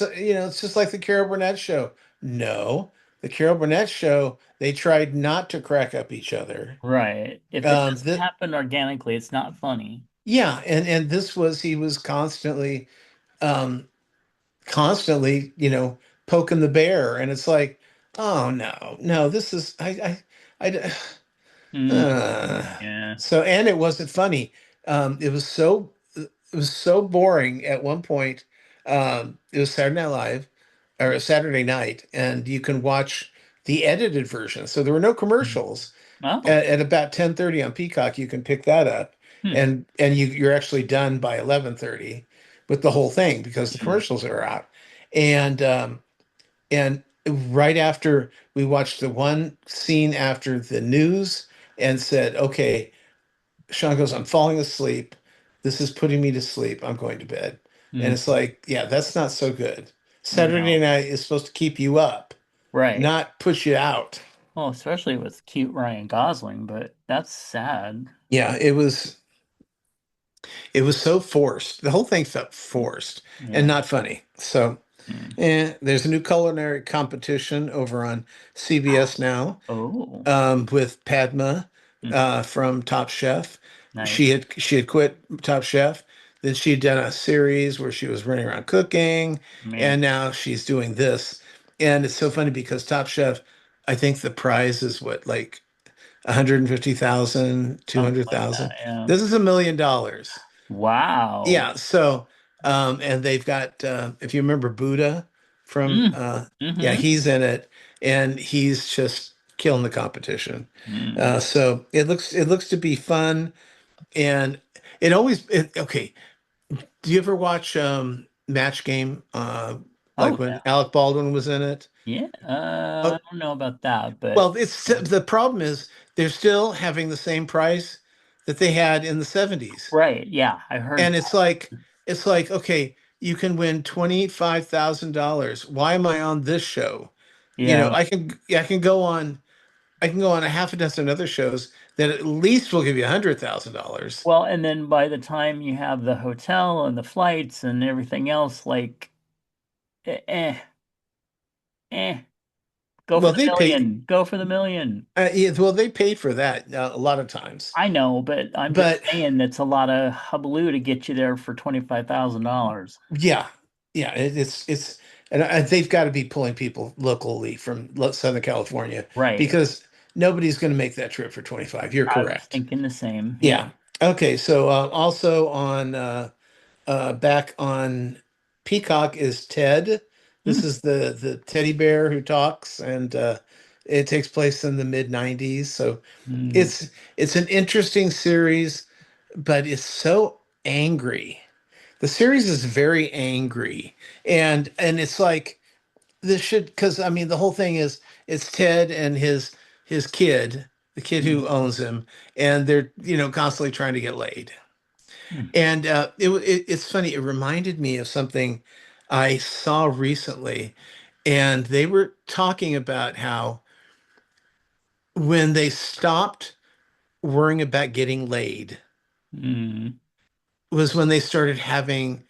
[SPEAKER 3] just like the Carol Burnett show. No, the Carol Burnett show, they tried not to crack up each other.
[SPEAKER 2] right. If it doesn't
[SPEAKER 3] The
[SPEAKER 2] happen organically, it's not funny.
[SPEAKER 3] Yeah, and this was he was um constantly, poking the bear, and it's like, oh no, no, this is
[SPEAKER 2] Mm,
[SPEAKER 3] uh,
[SPEAKER 2] yeah.
[SPEAKER 3] so, and it wasn't funny. It was so boring at one point. It was Saturday Night Live or a Saturday night, and you can watch the edited version. So there were no
[SPEAKER 2] Mm.
[SPEAKER 3] commercials.
[SPEAKER 2] Oh.
[SPEAKER 3] At about 10:30 on Peacock, you can pick that up,
[SPEAKER 2] Hmm.
[SPEAKER 3] and you're actually done by 11:30 with the whole thing because the
[SPEAKER 2] Hmm.
[SPEAKER 3] commercials are out. And right after we watched the one scene after the news and said, okay, Sean goes, I'm falling asleep. This is putting me to sleep. I'm going to bed. And
[SPEAKER 2] Mm.
[SPEAKER 3] it's like, yeah, that's not so good. Saturday
[SPEAKER 2] No.
[SPEAKER 3] night is supposed to keep you up,
[SPEAKER 2] Right.
[SPEAKER 3] not push you out.
[SPEAKER 2] Well, especially with cute Ryan Gosling, but that's sad.
[SPEAKER 3] Yeah, it was so forced. The whole thing felt forced and
[SPEAKER 2] Yeah.
[SPEAKER 3] not funny. So,
[SPEAKER 2] Mm.
[SPEAKER 3] there's a new culinary competition over on CBS now,
[SPEAKER 2] Oh.
[SPEAKER 3] with Padma,
[SPEAKER 2] Mhm.
[SPEAKER 3] from Top Chef. She
[SPEAKER 2] Nice.
[SPEAKER 3] had she had quit Top Chef. Then she had done a series where she was running around cooking,
[SPEAKER 2] Man,
[SPEAKER 3] and now she's doing this. And it's so funny because Top Chef, I think the prize is what, like 150,000, two
[SPEAKER 2] something
[SPEAKER 3] hundred
[SPEAKER 2] like that.
[SPEAKER 3] thousand.
[SPEAKER 2] Yeah.
[SPEAKER 3] This is $1 million.
[SPEAKER 2] Wow.
[SPEAKER 3] Yeah, so and they've got, if you remember Buddha from,
[SPEAKER 2] Mm.
[SPEAKER 3] yeah,
[SPEAKER 2] Mm-hmm.
[SPEAKER 3] he's in it, and he's just killing the competition.
[SPEAKER 2] Mm.
[SPEAKER 3] So it looks to be fun, and okay. Do you ever watch Match Game?
[SPEAKER 2] Oh
[SPEAKER 3] Like when
[SPEAKER 2] yeah.
[SPEAKER 3] Alec Baldwin was in it?
[SPEAKER 2] Yeah. I
[SPEAKER 3] Oh,
[SPEAKER 2] don't know about that, but
[SPEAKER 3] well, the problem is they're still having the same price that they had in the 70s.
[SPEAKER 2] right. Yeah, I heard
[SPEAKER 3] And
[SPEAKER 2] that.
[SPEAKER 3] it's like, okay, you can win $25,000. Why am I on this show?
[SPEAKER 2] Yeah.
[SPEAKER 3] I can go on a half a dozen other shows that at least will give you $100,000.
[SPEAKER 2] Well, and then by the time you have the hotel and the flights and everything else, like, eh, eh, eh, go for
[SPEAKER 3] Well,
[SPEAKER 2] the
[SPEAKER 3] they pay.
[SPEAKER 2] million. Go for the million.
[SPEAKER 3] Yeah, well, they pay for that, a lot of times.
[SPEAKER 2] I know, but I'm just
[SPEAKER 3] But
[SPEAKER 2] saying that's a lot of hubbub to get you there for $25,000.
[SPEAKER 3] yeah, yeah, and they've got to be pulling people locally from Southern California,
[SPEAKER 2] Right.
[SPEAKER 3] because nobody's going to make that trip for 25. You're
[SPEAKER 2] I was
[SPEAKER 3] correct.
[SPEAKER 2] thinking the same. Yeah.
[SPEAKER 3] Yeah. Okay. So, also on, back on Peacock is Ted. This
[SPEAKER 2] Hmm.
[SPEAKER 3] is the teddy bear who talks, and it takes place in the mid '90s. So
[SPEAKER 2] Hmm.
[SPEAKER 3] it's an interesting series, but it's so angry. The series is very angry, and it's like, this should, because I mean the whole thing is, it's Ted and his kid, the kid who owns him, and they're, constantly trying to get laid.
[SPEAKER 2] Hmm.
[SPEAKER 3] And it's funny. It reminded me of something I saw recently, and they were talking about how when they stopped worrying about getting laid
[SPEAKER 2] Hmm.
[SPEAKER 3] was when they started having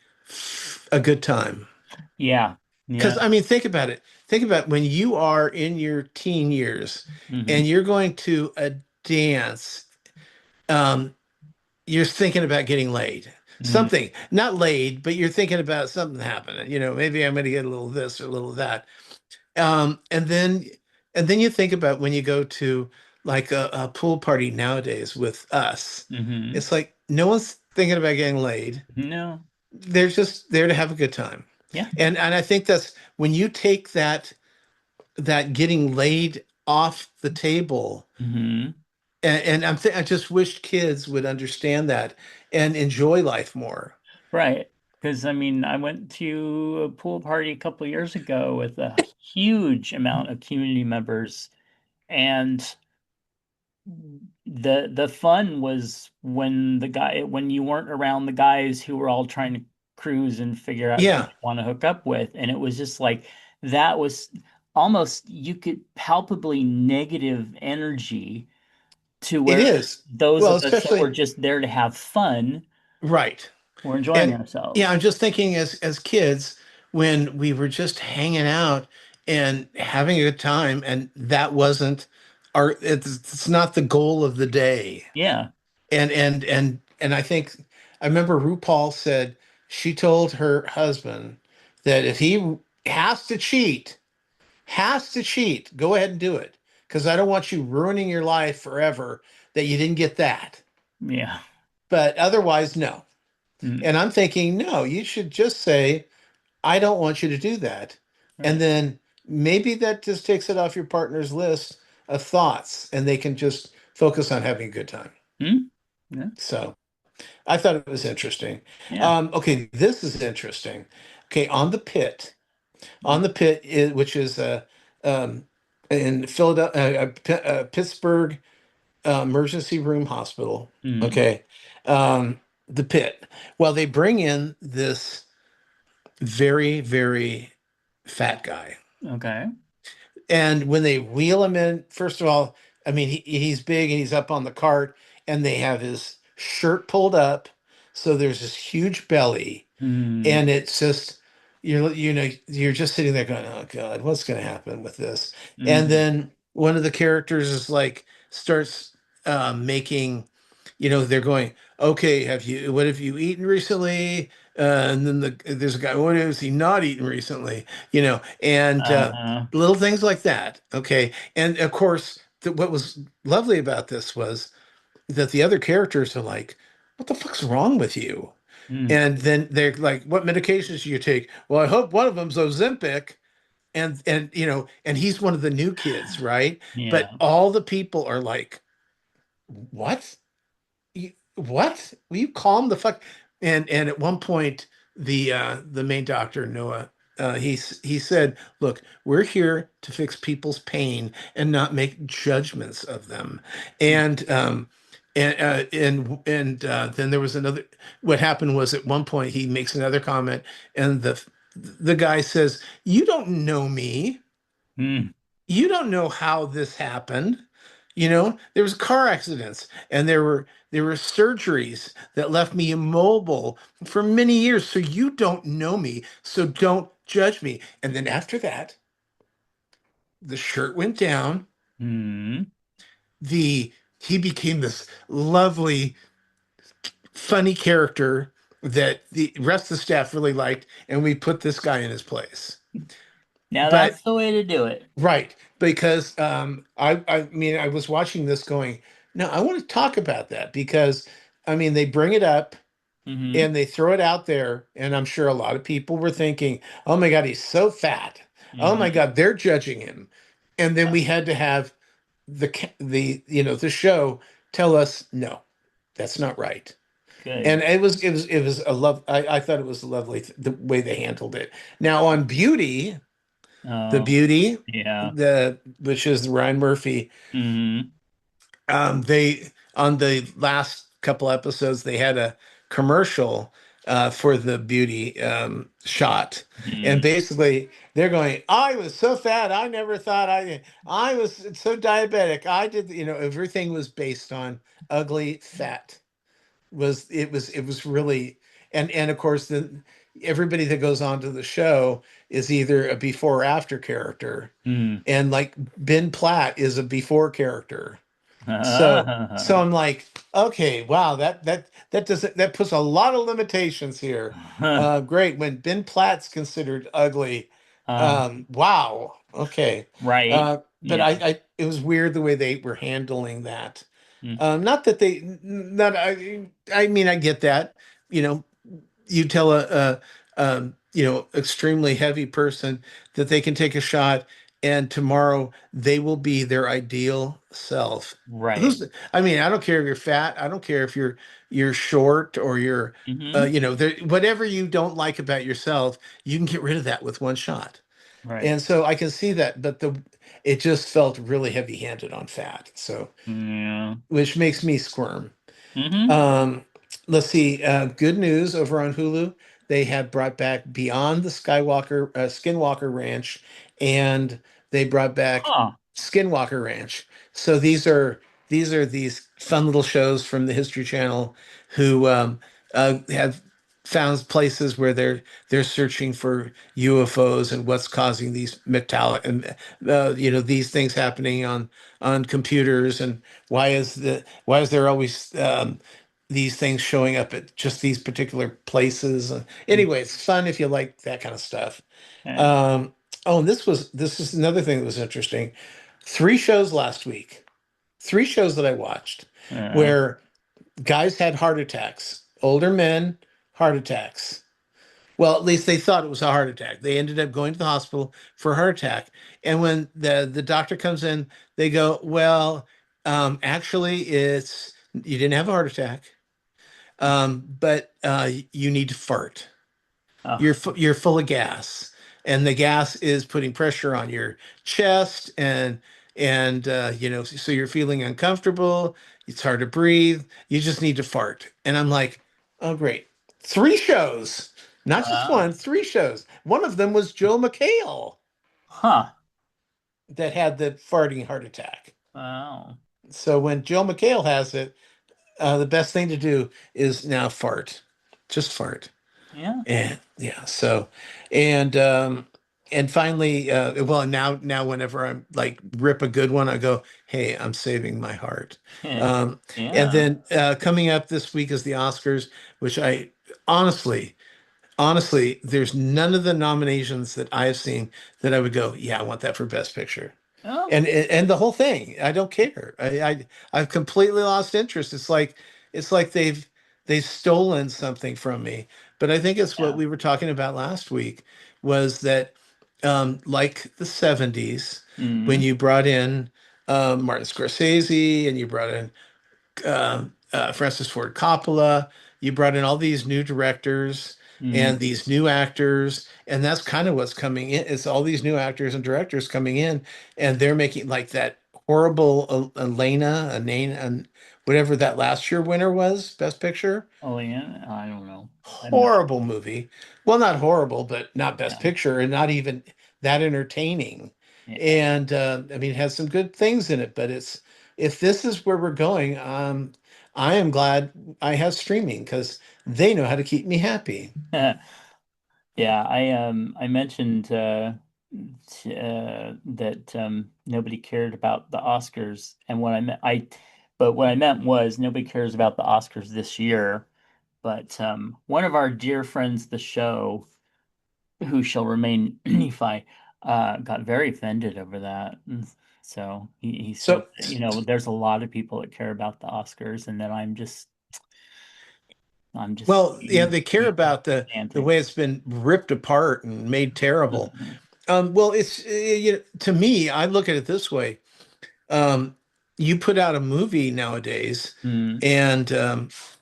[SPEAKER 3] a good time.
[SPEAKER 2] Yeah.
[SPEAKER 3] Because
[SPEAKER 2] Yeah.
[SPEAKER 3] I mean, think about it. Think about when you are in your teen years
[SPEAKER 2] Hmm.
[SPEAKER 3] and you're going to a dance. Um, you're thinking about getting laid.
[SPEAKER 2] Hmm.
[SPEAKER 3] Something, not laid, but you're thinking about something happening. Maybe I'm going to get a little of this or a little of that. Um, and then, and then you think about when you go to like a pool party nowadays with us.
[SPEAKER 2] Hmm.
[SPEAKER 3] It's like no one's thinking about getting laid.
[SPEAKER 2] No.
[SPEAKER 3] They're just there to have a good time.
[SPEAKER 2] Yeah.
[SPEAKER 3] And I think that's when you take that getting laid off the table.
[SPEAKER 2] Hmm.
[SPEAKER 3] And I just wish kids would understand that and enjoy life more.
[SPEAKER 2] Right. Because I mean, I went to a pool party a couple years ago with a huge amount of community members, and the fun was when you weren't around the guys who were all trying to cruise and figure out who
[SPEAKER 3] Yeah,
[SPEAKER 2] to want to hook up with, and it was just like that was almost you could palpably negative energy to
[SPEAKER 3] it
[SPEAKER 2] where
[SPEAKER 3] is.
[SPEAKER 2] those
[SPEAKER 3] Well,
[SPEAKER 2] of us that were
[SPEAKER 3] especially
[SPEAKER 2] just there to have fun
[SPEAKER 3] right.
[SPEAKER 2] were enjoying
[SPEAKER 3] And yeah,
[SPEAKER 2] ourselves.
[SPEAKER 3] I'm just thinking as kids when we were just hanging out and having a good time, and that wasn't it's not the goal of the day.
[SPEAKER 2] Yeah.
[SPEAKER 3] And I think I remember RuPaul said she told her husband that if he has to cheat, go ahead and do it. Because I don't want you ruining your life forever that you didn't get that.
[SPEAKER 2] Yeah.
[SPEAKER 3] But otherwise, no.
[SPEAKER 2] Mm,
[SPEAKER 3] And I'm thinking, no, you should just say, I don't want you to do that. And
[SPEAKER 2] right.
[SPEAKER 3] then maybe that just takes it off your partner's list of thoughts and they can just focus on having a good time.
[SPEAKER 2] Mm, yeah.
[SPEAKER 3] So I thought it was interesting.
[SPEAKER 2] Yeah.
[SPEAKER 3] Okay, this is interesting. Okay,
[SPEAKER 2] Mm,
[SPEAKER 3] which is um, in Philadelphia, Pittsburgh emergency room hospital.
[SPEAKER 2] mm,
[SPEAKER 3] Okay, the pit. Well, they bring in this very, very fat guy.
[SPEAKER 2] okay.
[SPEAKER 3] And when they wheel him in, first of all, I mean, he's big and he's up on the cart, and they have his shirt pulled up. So there's this huge belly,
[SPEAKER 2] Mm,
[SPEAKER 3] and it's just, you're just sitting there going, oh God, what's going to happen with this? And
[SPEAKER 2] mm,
[SPEAKER 3] then one of the characters is like, starts making, they're going, okay, what have you eaten recently? And then there's a guy, what has he not eaten recently? And
[SPEAKER 2] uh-huh.
[SPEAKER 3] little things like that. Okay. And of course, what was lovely about this was that the other characters are like, what the fuck's wrong with you?
[SPEAKER 2] Mm,
[SPEAKER 3] And then they're like, what medications do you take? Well, I hope one of them's Ozempic. And he's one of the new kids, right?
[SPEAKER 2] yeah.
[SPEAKER 3] But all the people are like, what? What? Will you calm the fuck? And at one point, the main doctor Noah, he said, "Look, we're here to fix people's pain and not make judgments of them." And then there was another. What happened was at one point he makes another comment, and the guy says, "You don't know me.
[SPEAKER 2] Mm,
[SPEAKER 3] You don't know how this happened. There was car accidents and there were surgeries that left me immobile for many years. So you don't know me. So don't judge me." And then after that, the shirt went down.
[SPEAKER 2] mm.
[SPEAKER 3] The He became this lovely, funny character that the rest of the staff really liked, and we put this guy in his place.
[SPEAKER 2] Now
[SPEAKER 3] But
[SPEAKER 2] that's the way to do it.
[SPEAKER 3] right, because I mean I was watching this going, no, I want to talk about that because I mean they bring it up
[SPEAKER 2] Mm-hmm.
[SPEAKER 3] and they throw it out there, and I'm sure a lot of people were thinking, "Oh my God, he's so fat. Oh my
[SPEAKER 2] Mm-hmm.
[SPEAKER 3] God, they're judging him." And then we had to have the show tell us, "No, that's not right."
[SPEAKER 2] Good.
[SPEAKER 3] And it was a love. I thought it was lovely the way they handled it. Now on Beauty, the
[SPEAKER 2] Oh,
[SPEAKER 3] Beauty,
[SPEAKER 2] yeah.
[SPEAKER 3] the which is Ryan Murphy.
[SPEAKER 2] Mm-hmm.
[SPEAKER 3] They on the last couple episodes they had a commercial for the beauty shot, and
[SPEAKER 2] Mm,
[SPEAKER 3] basically they're going, "I was so fat, I never thought I was so diabetic. I did, everything was based on ugly fat. It was really, and of course everybody that goes on to the show is either a before or after character,
[SPEAKER 2] mm.
[SPEAKER 3] and like Ben Platt is a before character. So I'm like, okay, wow, that puts a lot of limitations here. Great. When Ben Platt's considered ugly,
[SPEAKER 2] Uh,
[SPEAKER 3] wow, okay.
[SPEAKER 2] right.
[SPEAKER 3] But
[SPEAKER 2] Yeah.
[SPEAKER 3] it was weird the way they were handling that.
[SPEAKER 2] Mm,
[SPEAKER 3] Not that not, I mean, I get that, you know, you tell extremely heavy person that they can take a shot and tomorrow they will be their ideal self.
[SPEAKER 2] right.
[SPEAKER 3] who's I mean, I don't care if you're fat, I don't care if you're short or you're
[SPEAKER 2] Mm-hmm.
[SPEAKER 3] whatever you don't like about yourself, you can get rid of that with one shot.
[SPEAKER 2] Right.
[SPEAKER 3] And so I can see that, but it just felt really heavy handed on fat, so
[SPEAKER 2] Yeah.
[SPEAKER 3] which makes me squirm.
[SPEAKER 2] Mm-hmm.
[SPEAKER 3] um, let's see. Good news over on Hulu. They have brought back Beyond the Skinwalker Ranch, and they brought back
[SPEAKER 2] Huh.
[SPEAKER 3] Skinwalker Ranch. So these fun little shows from the History Channel, who have found places where they're searching for UFOs and what's causing these metallic and these things happening on computers, and why is there always these things showing up at just these particular places. Anyway, it's fun if you like that kind of stuff.
[SPEAKER 2] Okay.
[SPEAKER 3] Um, oh, and this is another thing that was interesting. 3 shows last week. 3 shows that I watched
[SPEAKER 2] Uh,
[SPEAKER 3] where guys had heart attacks. Older men, heart attacks. Well, at least they thought it was a heart attack. They ended up going to the hospital for a heart attack. And when the doctor comes in, they go, "Well, actually, it's you didn't have a heart attack, but you need to fart.
[SPEAKER 2] oh,
[SPEAKER 3] You're full of gas, and the gas is putting pressure on your chest, and so you're feeling uncomfortable. It's hard to breathe. You just need to fart." And I'm like, "Oh, great! 3 shows, not just
[SPEAKER 2] wow.
[SPEAKER 3] one, 3 shows. One of them was Joe McHale
[SPEAKER 2] Huh.
[SPEAKER 3] that had the farting heart attack.
[SPEAKER 2] Wow.
[SPEAKER 3] So when Joe McHale has it, the best thing to do is now fart, just fart."
[SPEAKER 2] Yeah.
[SPEAKER 3] And yeah, so and um and finally well now whenever I'm like rip a good one, I go, "Hey, I'm saving my heart." Um and
[SPEAKER 2] Yeah.
[SPEAKER 3] then coming up this week is the Oscars, which I honestly there's none of the nominations that I have seen that I would go, "Yeah, I want that for Best Picture."
[SPEAKER 2] Oh,
[SPEAKER 3] And the whole thing, I don't care. I've completely lost interest. It's like they've stolen something from me. But I think it's what
[SPEAKER 2] yeah.
[SPEAKER 3] we were talking about last week was that like the 70s when
[SPEAKER 2] Mm,
[SPEAKER 3] you brought in Martin Scorsese and you brought in Francis Ford Coppola. You brought in all these new directors
[SPEAKER 2] mm.
[SPEAKER 3] and these new actors, and that's kind of what's coming in. It's all these new actors and directors coming in, and they're making like that horrible Elena, whatever that last year winner was, Best Picture.
[SPEAKER 2] Oh, yeah. I don't know. I'm not.
[SPEAKER 3] Horrible movie. Well, not horrible, but not Best
[SPEAKER 2] Yeah.
[SPEAKER 3] Picture, and not even that entertaining.
[SPEAKER 2] Yeah.
[SPEAKER 3] And I mean, it has some good things in it, but it's if this is where we're going, I am glad I have streaming because they know how to keep me happy.
[SPEAKER 2] Yeah, I mentioned that nobody cared about the Oscars, and what I meant was nobody cares about the Oscars this year. But one of our dear friends, the show, who shall remain Nephi, got very offended over that. And so he said,
[SPEAKER 3] So,
[SPEAKER 2] there's a lot of people that care about the Oscars, and that I'm just
[SPEAKER 3] well, yeah, they care
[SPEAKER 2] being
[SPEAKER 3] about the
[SPEAKER 2] pedantic.
[SPEAKER 3] way it's been ripped apart and made terrible.
[SPEAKER 2] Mhm.
[SPEAKER 3] Well, it's to me, I look at it this way. um, you put out a movie nowadays,
[SPEAKER 2] Mm,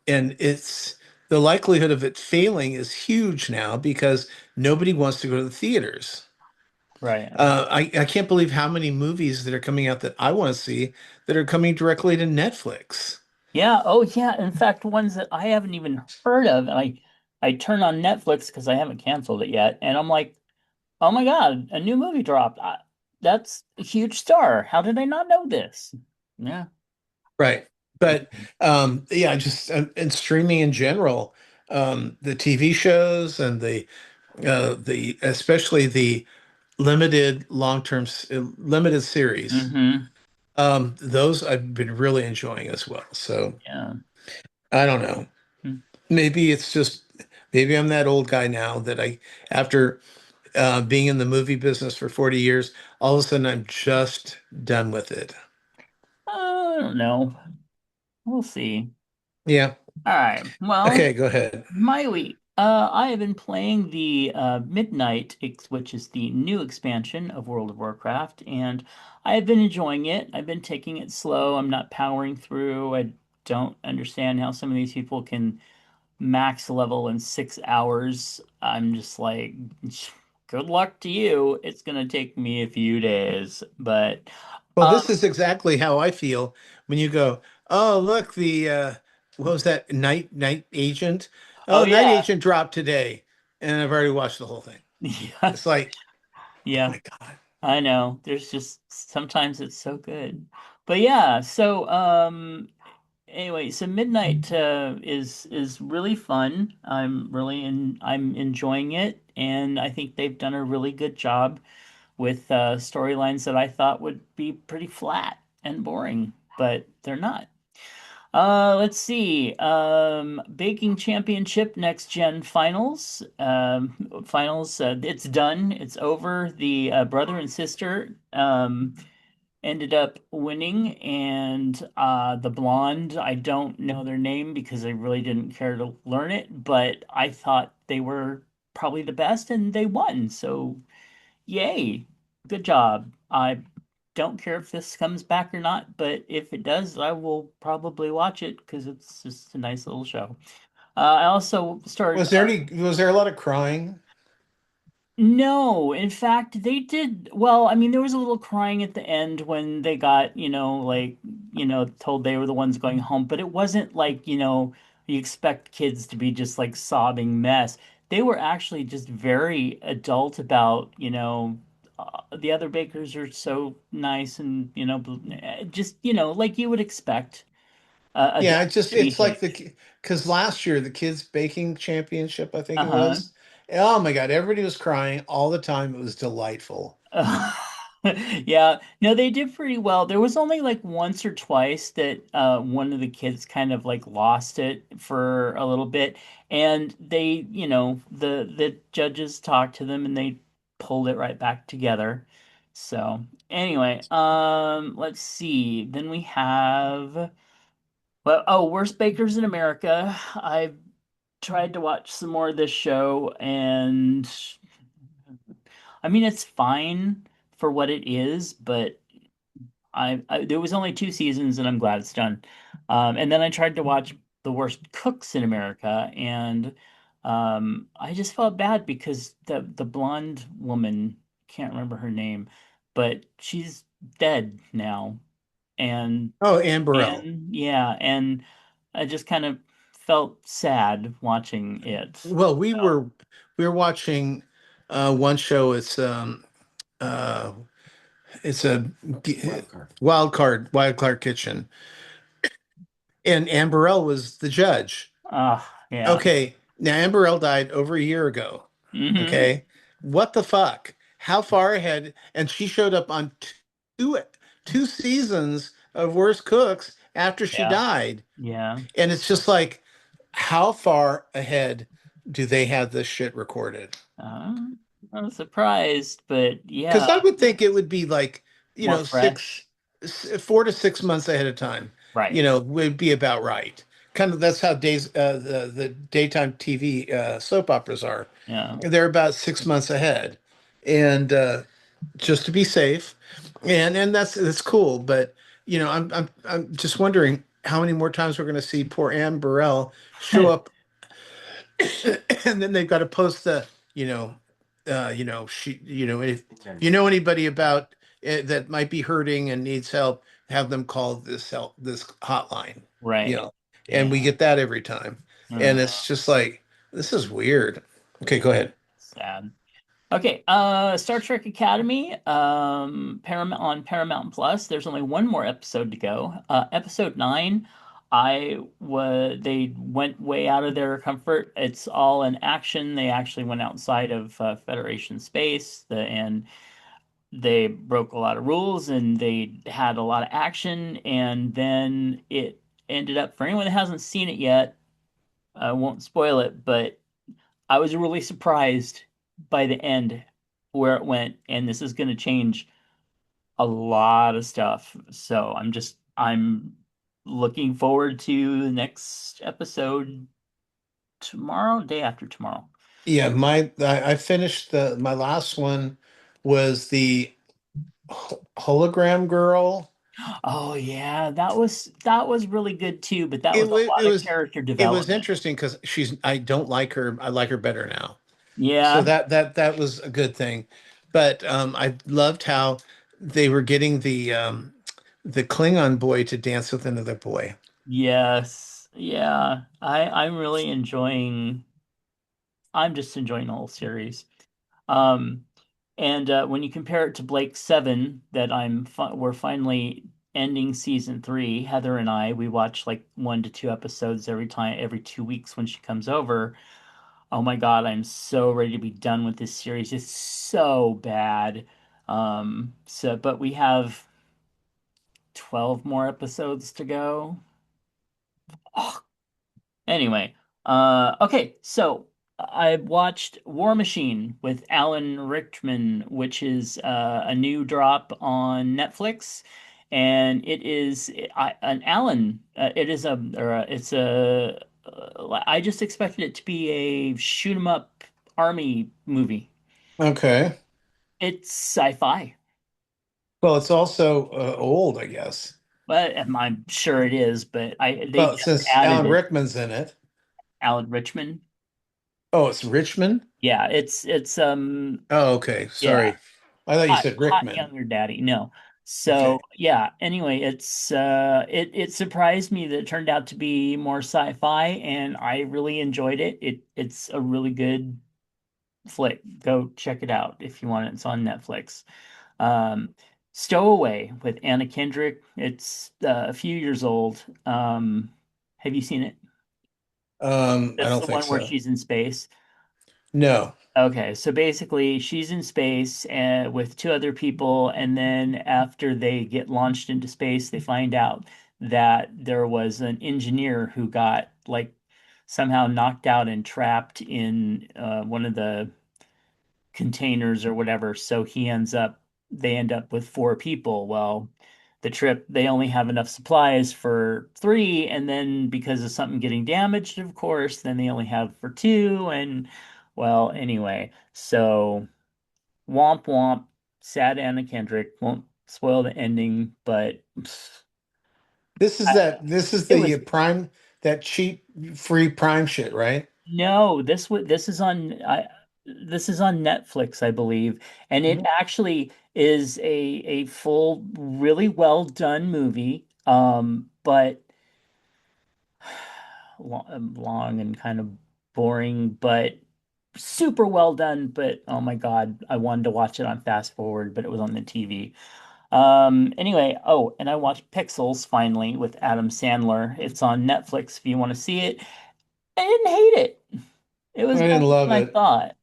[SPEAKER 3] and it's the likelihood of it failing is huge now because nobody wants to go to the theaters.
[SPEAKER 2] right.
[SPEAKER 3] I can't believe how many movies that are coming out that I want to see that are coming directly to Netflix.
[SPEAKER 2] Yeah. Oh, yeah. In fact, ones that I haven't even heard of, and I turn on Netflix because I haven't canceled it yet, and I'm like, oh my God, a new movie dropped. That's a huge star. How did I not know this? Yeah.
[SPEAKER 3] Right. But yeah, just and streaming in general, the TV shows and the especially the limited series.
[SPEAKER 2] Mm-hmm.
[SPEAKER 3] Those I've been really enjoying as well. So
[SPEAKER 2] Yeah.
[SPEAKER 3] I don't know.
[SPEAKER 2] Mm.
[SPEAKER 3] Maybe it's just maybe I'm that old guy now that after being in the movie business for 40 years, all of a sudden I'm just done with it.
[SPEAKER 2] I don't know. We'll see.
[SPEAKER 3] Yeah.
[SPEAKER 2] All right. Well,
[SPEAKER 3] Okay, go ahead.
[SPEAKER 2] my week. I have been playing the which is the new expansion of World of Warcraft, and I have been enjoying it. I've been taking it slow. I'm not powering through. I don't understand how some of these people can max level in 6 hours. I'm just like, good luck to you. It's gonna take me a few days, but
[SPEAKER 3] Well,
[SPEAKER 2] um,
[SPEAKER 3] this is exactly how I feel when you go, "Oh, look, the what was that night agent?
[SPEAKER 2] oh
[SPEAKER 3] Oh, night
[SPEAKER 2] yeah,
[SPEAKER 3] agent dropped today." And I've already watched the whole thing.
[SPEAKER 2] yeah,
[SPEAKER 3] It's like, "Oh
[SPEAKER 2] yeah.
[SPEAKER 3] my God."
[SPEAKER 2] I know. There's just sometimes it's so good. But yeah, so anyway, so Midnight is really fun. I'm enjoying it, and I think they've done a really good job with storylines that I thought would be pretty flat and boring, but they're not. Let's see. Baking Championship Next Gen Finals. Finals. It's done. It's over. The brother and sister ended up winning, and the blonde. I don't know their name because I really didn't care to learn it, but I thought they were probably the best, and they won. So yay! Good job. I don't care if this comes back or not, but if it does, I will probably watch it because it's just a nice little show. I also started.
[SPEAKER 3] Was there a lot of crying?
[SPEAKER 2] No, in fact, they did. Well, I mean, there was a little crying at the end when they got, told they were the ones going home, but it wasn't like, you expect kids to be just like sobbing mess. They were actually just very adult about, the other bakers are so nice and, just, like you would expect
[SPEAKER 3] Yeah,
[SPEAKER 2] adults to
[SPEAKER 3] it's like
[SPEAKER 2] behave.
[SPEAKER 3] because last year the kids baking championship, I think it
[SPEAKER 2] Uh-huh.
[SPEAKER 3] was. Oh my God, everybody was crying all the time. It was delightful.
[SPEAKER 2] Yeah, no, they did pretty well. There was only like once or twice that one of the kids kind of like lost it for a little bit, and they, the judges talked to them and they pulled it right back together. So anyway, let's see. Then we have Worst Bakers in America. I've tried to watch some more of this show, and I mean, it's fine for what it is, but there was only two seasons, and I'm glad it's done. And then I tried to watch The Worst Cooks in America, and I just felt bad because the blonde woman, can't remember her name, but she's dead now, and
[SPEAKER 3] Oh, and Burrell.
[SPEAKER 2] and I just kind of felt sad watching it.
[SPEAKER 3] Well,
[SPEAKER 2] So,
[SPEAKER 3] we were watching one show. Uh it's a Wild Card Kitchen, and Ann Burrell was the judge.
[SPEAKER 2] yeah.
[SPEAKER 3] Okay, now Ann Burrell died over a year ago.
[SPEAKER 2] Hmm.
[SPEAKER 3] Okay, what the fuck? How far ahead? And she showed up on two two seasons of Worst Cooks after she
[SPEAKER 2] Yeah.
[SPEAKER 3] died,
[SPEAKER 2] Yeah.
[SPEAKER 3] and it's just like, how far ahead do they have this shit recorded?
[SPEAKER 2] Uh, I'm surprised, but
[SPEAKER 3] Because
[SPEAKER 2] yeah,
[SPEAKER 3] I would think it would be like,
[SPEAKER 2] more fresh.
[SPEAKER 3] 4 to 6 months ahead of time,
[SPEAKER 2] Right.
[SPEAKER 3] would be about right. Kind of that's how the daytime TV soap operas are.
[SPEAKER 2] Yeah.
[SPEAKER 3] They're about 6 months ahead, and just to be safe, and that's cool. But I'm just wondering how many more times we're going to see poor Anne Burrell show up, and then they've got to post you know, if you know anybody about that might be hurting and needs help, have them call this hotline, you
[SPEAKER 2] Right.
[SPEAKER 3] know, and we
[SPEAKER 2] Yeah.
[SPEAKER 3] get that every time, and
[SPEAKER 2] Uh,
[SPEAKER 3] it's just like this is weird. Okay, go ahead.
[SPEAKER 2] Sad. Okay, Star Trek Academy, Paramount on Paramount Plus. There's only one more episode to go. Episode 9, they went way out of their comfort. It's all in action. They actually went outside of Federation space, and they broke a lot of rules, and they had a lot of action, and then it ended up, for anyone that hasn't seen it yet, I won't spoil it, but I was really surprised by the end where it went, and this is going to change a lot of stuff. So I'm looking forward to the next episode tomorrow, day after tomorrow.
[SPEAKER 3] Yeah, I finished the my last one was the hologram girl.
[SPEAKER 2] Oh yeah, that was really good too, but that was a lot
[SPEAKER 3] It
[SPEAKER 2] of
[SPEAKER 3] was
[SPEAKER 2] character
[SPEAKER 3] it was
[SPEAKER 2] development.
[SPEAKER 3] interesting because I don't like her. I like her better now. So
[SPEAKER 2] Yeah,
[SPEAKER 3] that was a good thing. But I loved how they were getting the Klingon boy to dance with another boy.
[SPEAKER 2] yes. Yeah. I'm just enjoying the whole series. Um, and when you compare it to Blake 7, that we're finally ending season 3, Heather and we watch like 1 to 2 episodes every 2 weeks when she comes over. Oh my God, I'm so ready to be done with this series. It's so bad. But we have 12 more episodes to go. Anyway, okay, so I watched War Machine with Alan Rickman, which is a new drop on Netflix, and it is an Alan. It is a or a, it's a. I just expected it to be a shoot 'em up army movie.
[SPEAKER 3] Okay.
[SPEAKER 2] It's sci-fi,
[SPEAKER 3] Well, it's also old, I guess.
[SPEAKER 2] but I'm sure it is. But they
[SPEAKER 3] Well,
[SPEAKER 2] just
[SPEAKER 3] since
[SPEAKER 2] added
[SPEAKER 3] Alan
[SPEAKER 2] it.
[SPEAKER 3] Rickman's in it.
[SPEAKER 2] Alan Richman.
[SPEAKER 3] Oh, it's Richmond?
[SPEAKER 2] Yeah, it's
[SPEAKER 3] Oh, okay.
[SPEAKER 2] yeah.
[SPEAKER 3] Sorry. I thought you
[SPEAKER 2] Hot,
[SPEAKER 3] said
[SPEAKER 2] hot
[SPEAKER 3] Rickman.
[SPEAKER 2] younger daddy. No. So
[SPEAKER 3] Okay.
[SPEAKER 2] yeah, anyway, it surprised me that it turned out to be more sci-fi and I really enjoyed it. It's a really good flick. Go check it out if you want it. It's on Netflix. Um Stowaway with Anna Kendrick. It's a few years old. Have you seen it?
[SPEAKER 3] I
[SPEAKER 2] That's
[SPEAKER 3] don't
[SPEAKER 2] the
[SPEAKER 3] think
[SPEAKER 2] one where
[SPEAKER 3] so.
[SPEAKER 2] she's in space.
[SPEAKER 3] No.
[SPEAKER 2] Okay, so basically, she's in space with two other people, and then after they get launched into space, they find out that there was an engineer who got like somehow knocked out and trapped in one of the containers or whatever. So they end up with four people. Well, the trip, they only have enough supplies for three, and then because of something getting damaged, of course, then they only have for two, and well, anyway, so womp womp, sad Anna Kendrick. Won't spoil the ending, but
[SPEAKER 3] This is
[SPEAKER 2] it
[SPEAKER 3] the
[SPEAKER 2] was
[SPEAKER 3] Prime, that cheap free Prime shit, right?
[SPEAKER 2] no, this is on Netflix, I believe, and it
[SPEAKER 3] Mhm.
[SPEAKER 2] actually is a full, really well done movie. But long and kind of boring, but super well done. But oh my God, I wanted to watch it on fast forward, but it was on the TV. Anyway, oh, and I watched Pixels finally with Adam Sandler. It's on Netflix if you want to see it. I didn't hate it. It was
[SPEAKER 3] I
[SPEAKER 2] better
[SPEAKER 3] didn't love
[SPEAKER 2] than I
[SPEAKER 3] it.
[SPEAKER 2] thought.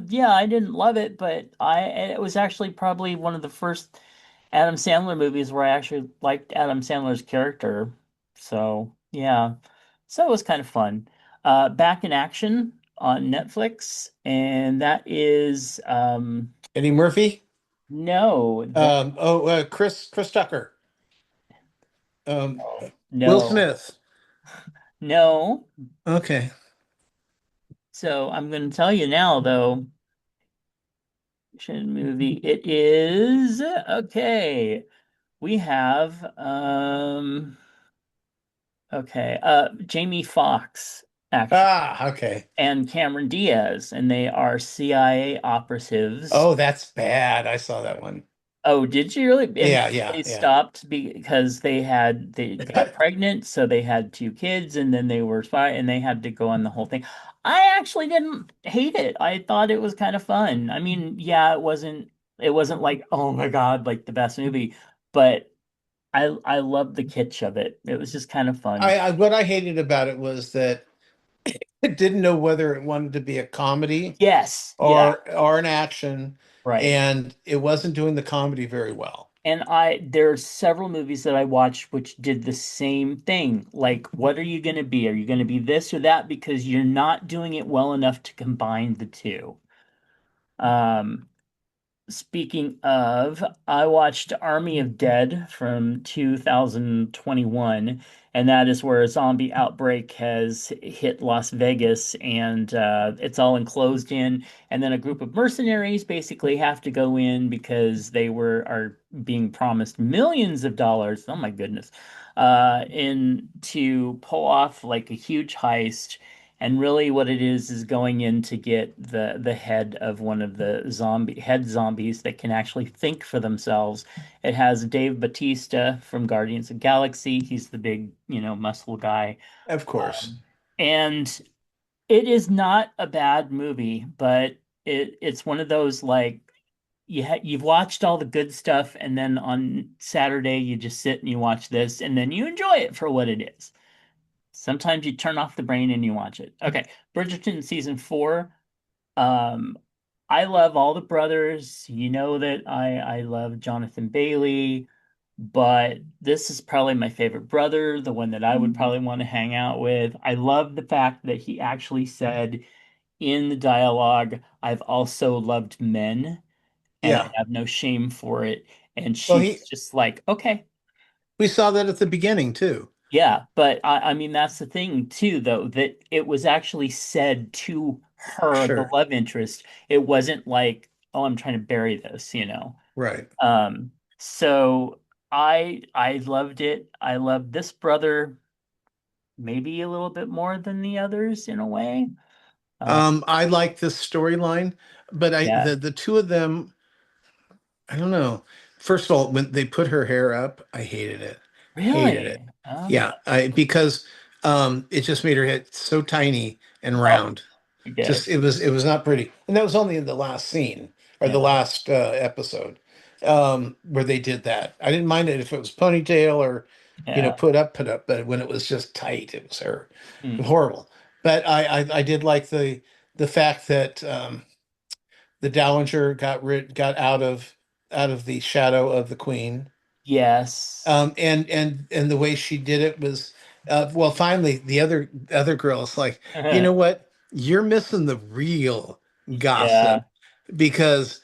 [SPEAKER 2] Yeah, I didn't love it, but it was actually probably one of the first Adam Sandler movies where I actually liked Adam Sandler's character. So yeah, so it was kind of fun. Back in Action on Netflix, and that is
[SPEAKER 3] Eddie Murphy?
[SPEAKER 2] no, that
[SPEAKER 3] Chris Tucker. Um, Will
[SPEAKER 2] no,
[SPEAKER 3] Smith.
[SPEAKER 2] no.
[SPEAKER 3] Okay.
[SPEAKER 2] So I'm going to tell you now, though. Action movie. It is okay. We have okay, Jamie Foxx actually
[SPEAKER 3] Ah, okay.
[SPEAKER 2] and Cameron Diaz, and they are CIA operatives.
[SPEAKER 3] Oh, that's bad. I saw that one.
[SPEAKER 2] Oh, did you really? And
[SPEAKER 3] Yeah, yeah,
[SPEAKER 2] they
[SPEAKER 3] yeah.
[SPEAKER 2] stopped because they got pregnant, so they had two kids, and then they were spy, and they had to go on the whole thing. I actually didn't hate it. I thought it was kind of fun. I mean, yeah, it wasn't like, oh my God, like the best movie, but I loved the kitsch of it. It was just kind of fun.
[SPEAKER 3] What I hated about it was that it didn't know whether it wanted to be a comedy
[SPEAKER 2] Yes, yeah,
[SPEAKER 3] or an action,
[SPEAKER 2] right.
[SPEAKER 3] and it wasn't doing the comedy very well.
[SPEAKER 2] And there's several movies that I watched which did the same thing. Like, what are you going to be? Are you going to be this or that? Because you're not doing it well enough to combine the two. Um, Speaking of, I watched Army of Dead from 2021, and that is where a zombie outbreak has hit Las Vegas, and it's all enclosed in. And then a group of mercenaries basically have to go in because are being promised millions of dollars. Oh my goodness, in to pull off like a huge heist. And really what it is going in to get the head of one of the head zombies that can actually think for themselves. It has Dave Bautista from Guardians of the Galaxy. He's the big, muscle guy.
[SPEAKER 3] Of course.
[SPEAKER 2] And it is not a bad movie, but it's one of those like you've watched all the good stuff and then on Saturday you just sit and you watch this and then you enjoy it for what it is. Sometimes you turn off the brain and you watch it. Okay, Bridgerton season four. Um, I love all the brothers. You know that I love Jonathan Bailey. but this is probably my favorite brother, the one that I would probably want to hang out with. I love the fact that he actually said in the dialogue, I've also loved men and I
[SPEAKER 3] Yeah.
[SPEAKER 2] have no shame for it. And
[SPEAKER 3] Well,
[SPEAKER 2] she's
[SPEAKER 3] he
[SPEAKER 2] just like, okay,
[SPEAKER 3] we saw that at the beginning too.
[SPEAKER 2] yeah. But I mean, that's the thing too, though, that it was actually said to her, the
[SPEAKER 3] Sure.
[SPEAKER 2] love interest. It wasn't like, oh, I'm trying to bury this, you know.
[SPEAKER 3] Right.
[SPEAKER 2] So I loved it. I loved this brother maybe a little bit more than the others in a way. Uh,
[SPEAKER 3] I like this storyline, but
[SPEAKER 2] yeah.
[SPEAKER 3] the two of them, I don't know. First of all, when they put her hair up, I hated it. Hated it.
[SPEAKER 2] Really? Okay.
[SPEAKER 3] Yeah, I because it just made her head so tiny and
[SPEAKER 2] Oh,
[SPEAKER 3] round.
[SPEAKER 2] okay.
[SPEAKER 3] Just it was not pretty. And that was only in the last scene or the
[SPEAKER 2] Yeah.
[SPEAKER 3] last episode where they did that. I didn't mind it if it was ponytail or
[SPEAKER 2] Yeah.
[SPEAKER 3] put up, but when it was just tight, it was her
[SPEAKER 2] Hmm.
[SPEAKER 3] horrible. But I did like the fact that the Dowager got out of the shadow of the Queen.
[SPEAKER 2] Yes.
[SPEAKER 3] And the way she did it was, well, finally the other girl's like, you know what? You're missing the real
[SPEAKER 2] Yeah.
[SPEAKER 3] gossip because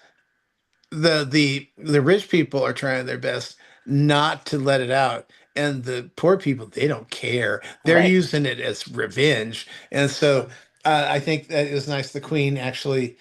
[SPEAKER 3] the rich people are trying their best not to let it out. And the poor people, they don't care. They're
[SPEAKER 2] Right.
[SPEAKER 3] using it as revenge. And so I think that it was nice. The Queen actually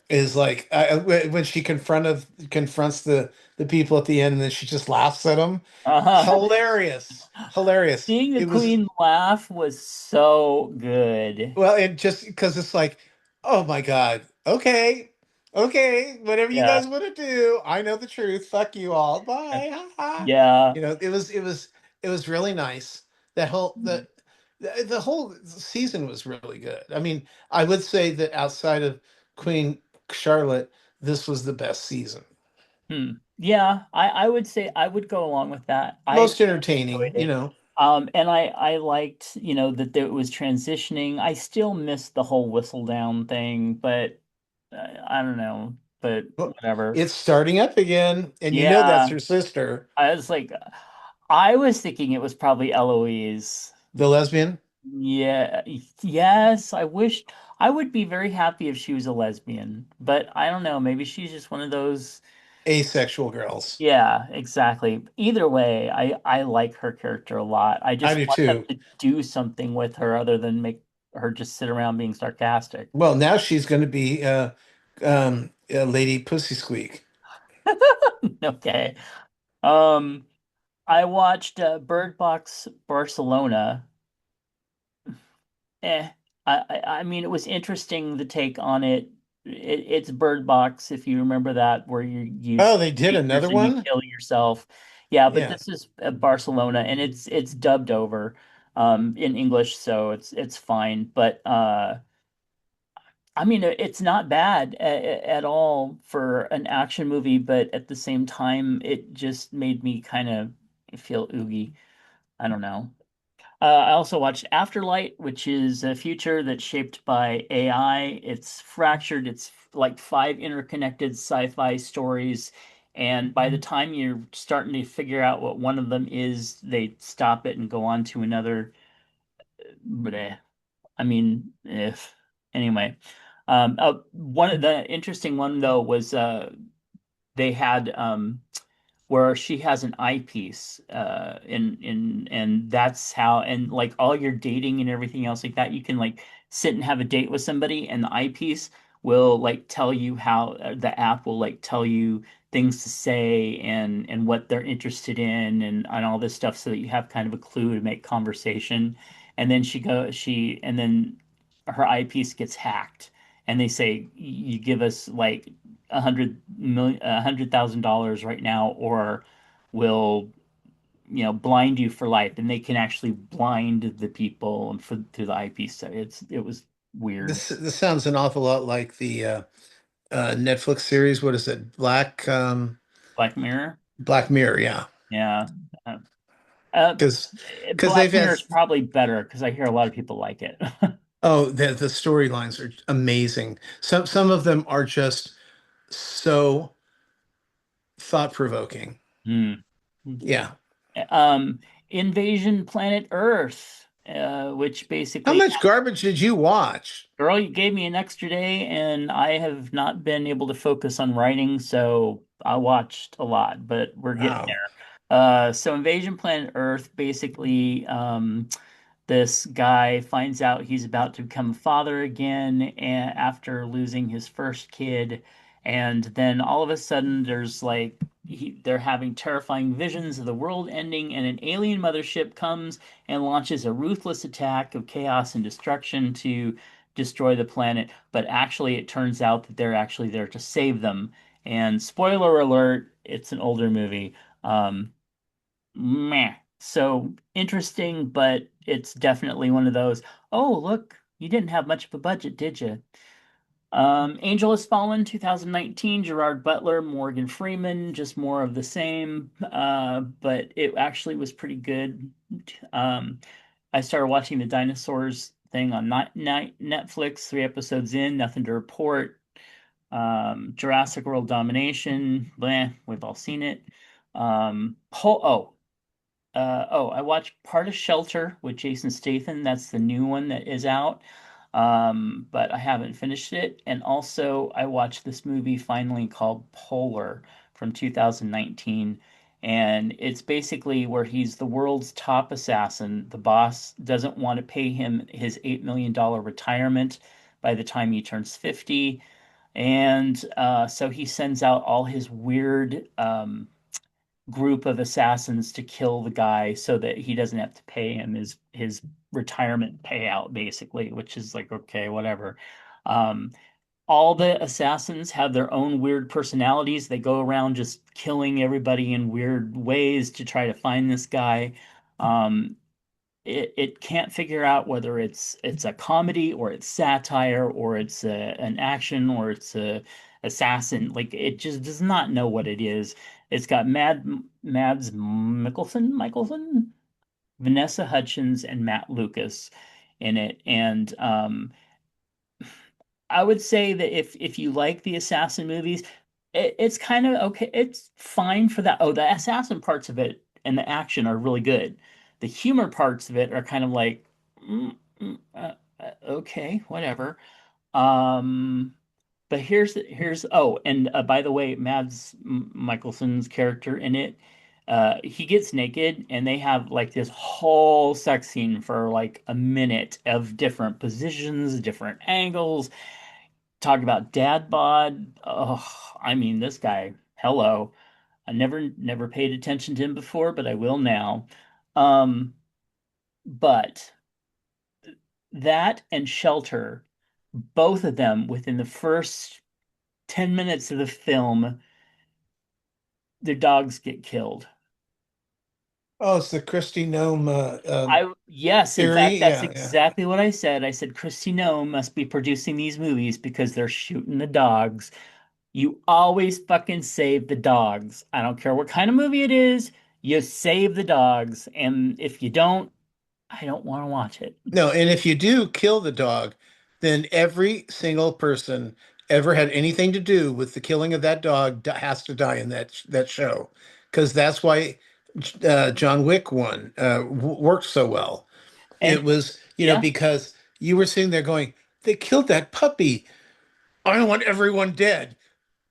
[SPEAKER 3] is like when she confronts the people at the end, and then she just laughs at them.
[SPEAKER 2] Uh-huh.
[SPEAKER 3] Hilarious, hilarious.
[SPEAKER 2] Seeing the
[SPEAKER 3] It was
[SPEAKER 2] queen laugh was so good.
[SPEAKER 3] well, and just because it's like, oh my God, okay, okay, whatever you
[SPEAKER 2] Yeah.
[SPEAKER 3] guys want to do, I know the truth. Fuck you all. Bye. Ha, ha.
[SPEAKER 2] Yeah.
[SPEAKER 3] It was really nice. That whole the whole season was really good. I mean, I would say that outside of Queen Charlotte, this was the best season.
[SPEAKER 2] Hmm. Yeah, I would say I would go along with that. I
[SPEAKER 3] Most
[SPEAKER 2] really enjoyed
[SPEAKER 3] entertaining, you
[SPEAKER 2] it.
[SPEAKER 3] know.
[SPEAKER 2] And I liked, that it was transitioning. I still miss the whole whistle down thing, but I don't know, but
[SPEAKER 3] Well,
[SPEAKER 2] whatever.
[SPEAKER 3] it's starting up again, and you know that's
[SPEAKER 2] Yeah,
[SPEAKER 3] her sister,
[SPEAKER 2] I was like, I was thinking it was probably Eloise.
[SPEAKER 3] the lesbian,
[SPEAKER 2] Yeah, yes, I wish I would be very happy if she was a lesbian, but I don't know, maybe she's just one of those.
[SPEAKER 3] asexual girls.
[SPEAKER 2] Yeah, exactly. Either way, I like her character a lot. I
[SPEAKER 3] I
[SPEAKER 2] just
[SPEAKER 3] do
[SPEAKER 2] want them
[SPEAKER 3] too.
[SPEAKER 2] to do something with her other than make her just sit around being sarcastic.
[SPEAKER 3] Well, now she's going to be Lady Pussy Squeak.
[SPEAKER 2] Okay. Um, I watched Bird Box Barcelona. Eh, I mean, it was interesting the take on it. It's Bird Box, if you remember that, where you
[SPEAKER 3] Oh, they did another
[SPEAKER 2] creatures and you
[SPEAKER 3] one?
[SPEAKER 2] kill yourself. Yeah, but
[SPEAKER 3] Yeah.
[SPEAKER 2] this is Barcelona, and it's dubbed over in English, so it's fine. But I mean, it's not bad at all for an action movie, but at the same time, it just made me kind of feel oogie. I don't know. I also watched Afterlight, which is a future that's shaped by AI. It's fractured, it's like five interconnected sci-fi stories. And by the time you're starting to figure out what one of them is, they stop it and go on to another. Bleh. I mean, if anyway. One of the interesting one though was they had where she has an eyepiece in and that's how and like all your dating and everything else like that you can like sit and have a date with somebody and the eyepiece will like tell you how the app will like tell you things to say and what they're interested in and all this stuff so that you have kind of a clue to make conversation and then she and then her eyepiece gets hacked and they say you give us like $100,000 right now, or will blind you for life, and they can actually blind the people for through the eyepiece. So it was weird.
[SPEAKER 3] This sounds an awful lot like the Netflix series. What is it?
[SPEAKER 2] Black Mirror,
[SPEAKER 3] Black Mirror, yeah.
[SPEAKER 2] yeah. Uh, uh,
[SPEAKER 3] Because they've
[SPEAKER 2] Black
[SPEAKER 3] had
[SPEAKER 2] Mirror is probably better because I hear a lot of people like it.
[SPEAKER 3] oh the storylines are amazing. Some of them are just so thought provoking.
[SPEAKER 2] Hmm.
[SPEAKER 3] Yeah.
[SPEAKER 2] Um, Invasion Planet Earth, which
[SPEAKER 3] How
[SPEAKER 2] basically,
[SPEAKER 3] much garbage did you watch?
[SPEAKER 2] girl, you gave me an extra day, and I have not been able to focus on writing, so I watched a lot, but we're getting
[SPEAKER 3] Wow.
[SPEAKER 2] there. So Invasion Planet Earth, basically, this guy finds out he's about to become a father again after losing his first kid, and then all of a sudden there's like they're having terrifying visions of the world ending, and an alien mothership comes and launches a ruthless attack of chaos and destruction to destroy the planet. But actually, it turns out that they're actually there to save them. And spoiler alert, it's an older movie. Meh. So interesting, but it's definitely one of those, oh, look, you didn't have much of a budget, did you? Angel Has Fallen, 2019, Gerard Butler, Morgan Freeman, just more of the same. But it actually was pretty good. Um, I started watching the dinosaurs thing on Netflix, 3 episodes in, nothing to report. Jurassic World Domination, bleh, we've all seen it. I watched part of Shelter with Jason Statham. That's the new one that is out. But I haven't finished it. And also, I watched this movie finally called Polar from 2019. And it's basically where he's the world's top assassin. The boss doesn't want to pay him his $8 million retirement by the time he turns 50. And so he sends out all his weird group of assassins to kill the guy so that he doesn't have to pay him his retirement payout, basically, which is like, okay, whatever. Um, all the assassins have their own weird personalities. They go around just killing everybody in weird ways to try to find this guy. Um, it can't figure out whether it's a comedy or it's satire or it's an action or it's a assassin. Like it just does not know what it is. It's got Mads Mikkelsen, Vanessa Hudgens, and Matt Lucas in it, and I would say that if you like the assassin movies, it's kind of okay. It's fine for that. Oh, the assassin parts of it and the action are really good. The humor parts of it are kind of like, okay, whatever. Um, but here's oh, and by the way, Mikkelsen's character in it, he gets naked, and they have like this whole sex scene for like a minute of different positions, different angles. Talk about dad bod. Oh, I mean, this guy, hello. I never paid attention to him before, but I will now. Um, but that and Shelter, both of them within the first 10 minutes of the film, their dogs get killed.
[SPEAKER 3] Oh, it's the Christy Nome
[SPEAKER 2] Yes, in fact,
[SPEAKER 3] theory.
[SPEAKER 2] that's
[SPEAKER 3] Yeah, yeah.
[SPEAKER 2] exactly what I said. I said Christy No must be producing these movies because they're shooting the dogs. You always fucking save the dogs. I don't care what kind of movie it is, you save the dogs. And if you don't, I don't want to watch it.
[SPEAKER 3] No, and if you do kill the dog, then every single person ever had anything to do with the killing of that dog has to die in that show, because that's why John Wick one worked so well. It
[SPEAKER 2] And
[SPEAKER 3] was,
[SPEAKER 2] yeah,
[SPEAKER 3] because you were sitting there going, "They killed that puppy. I want everyone dead."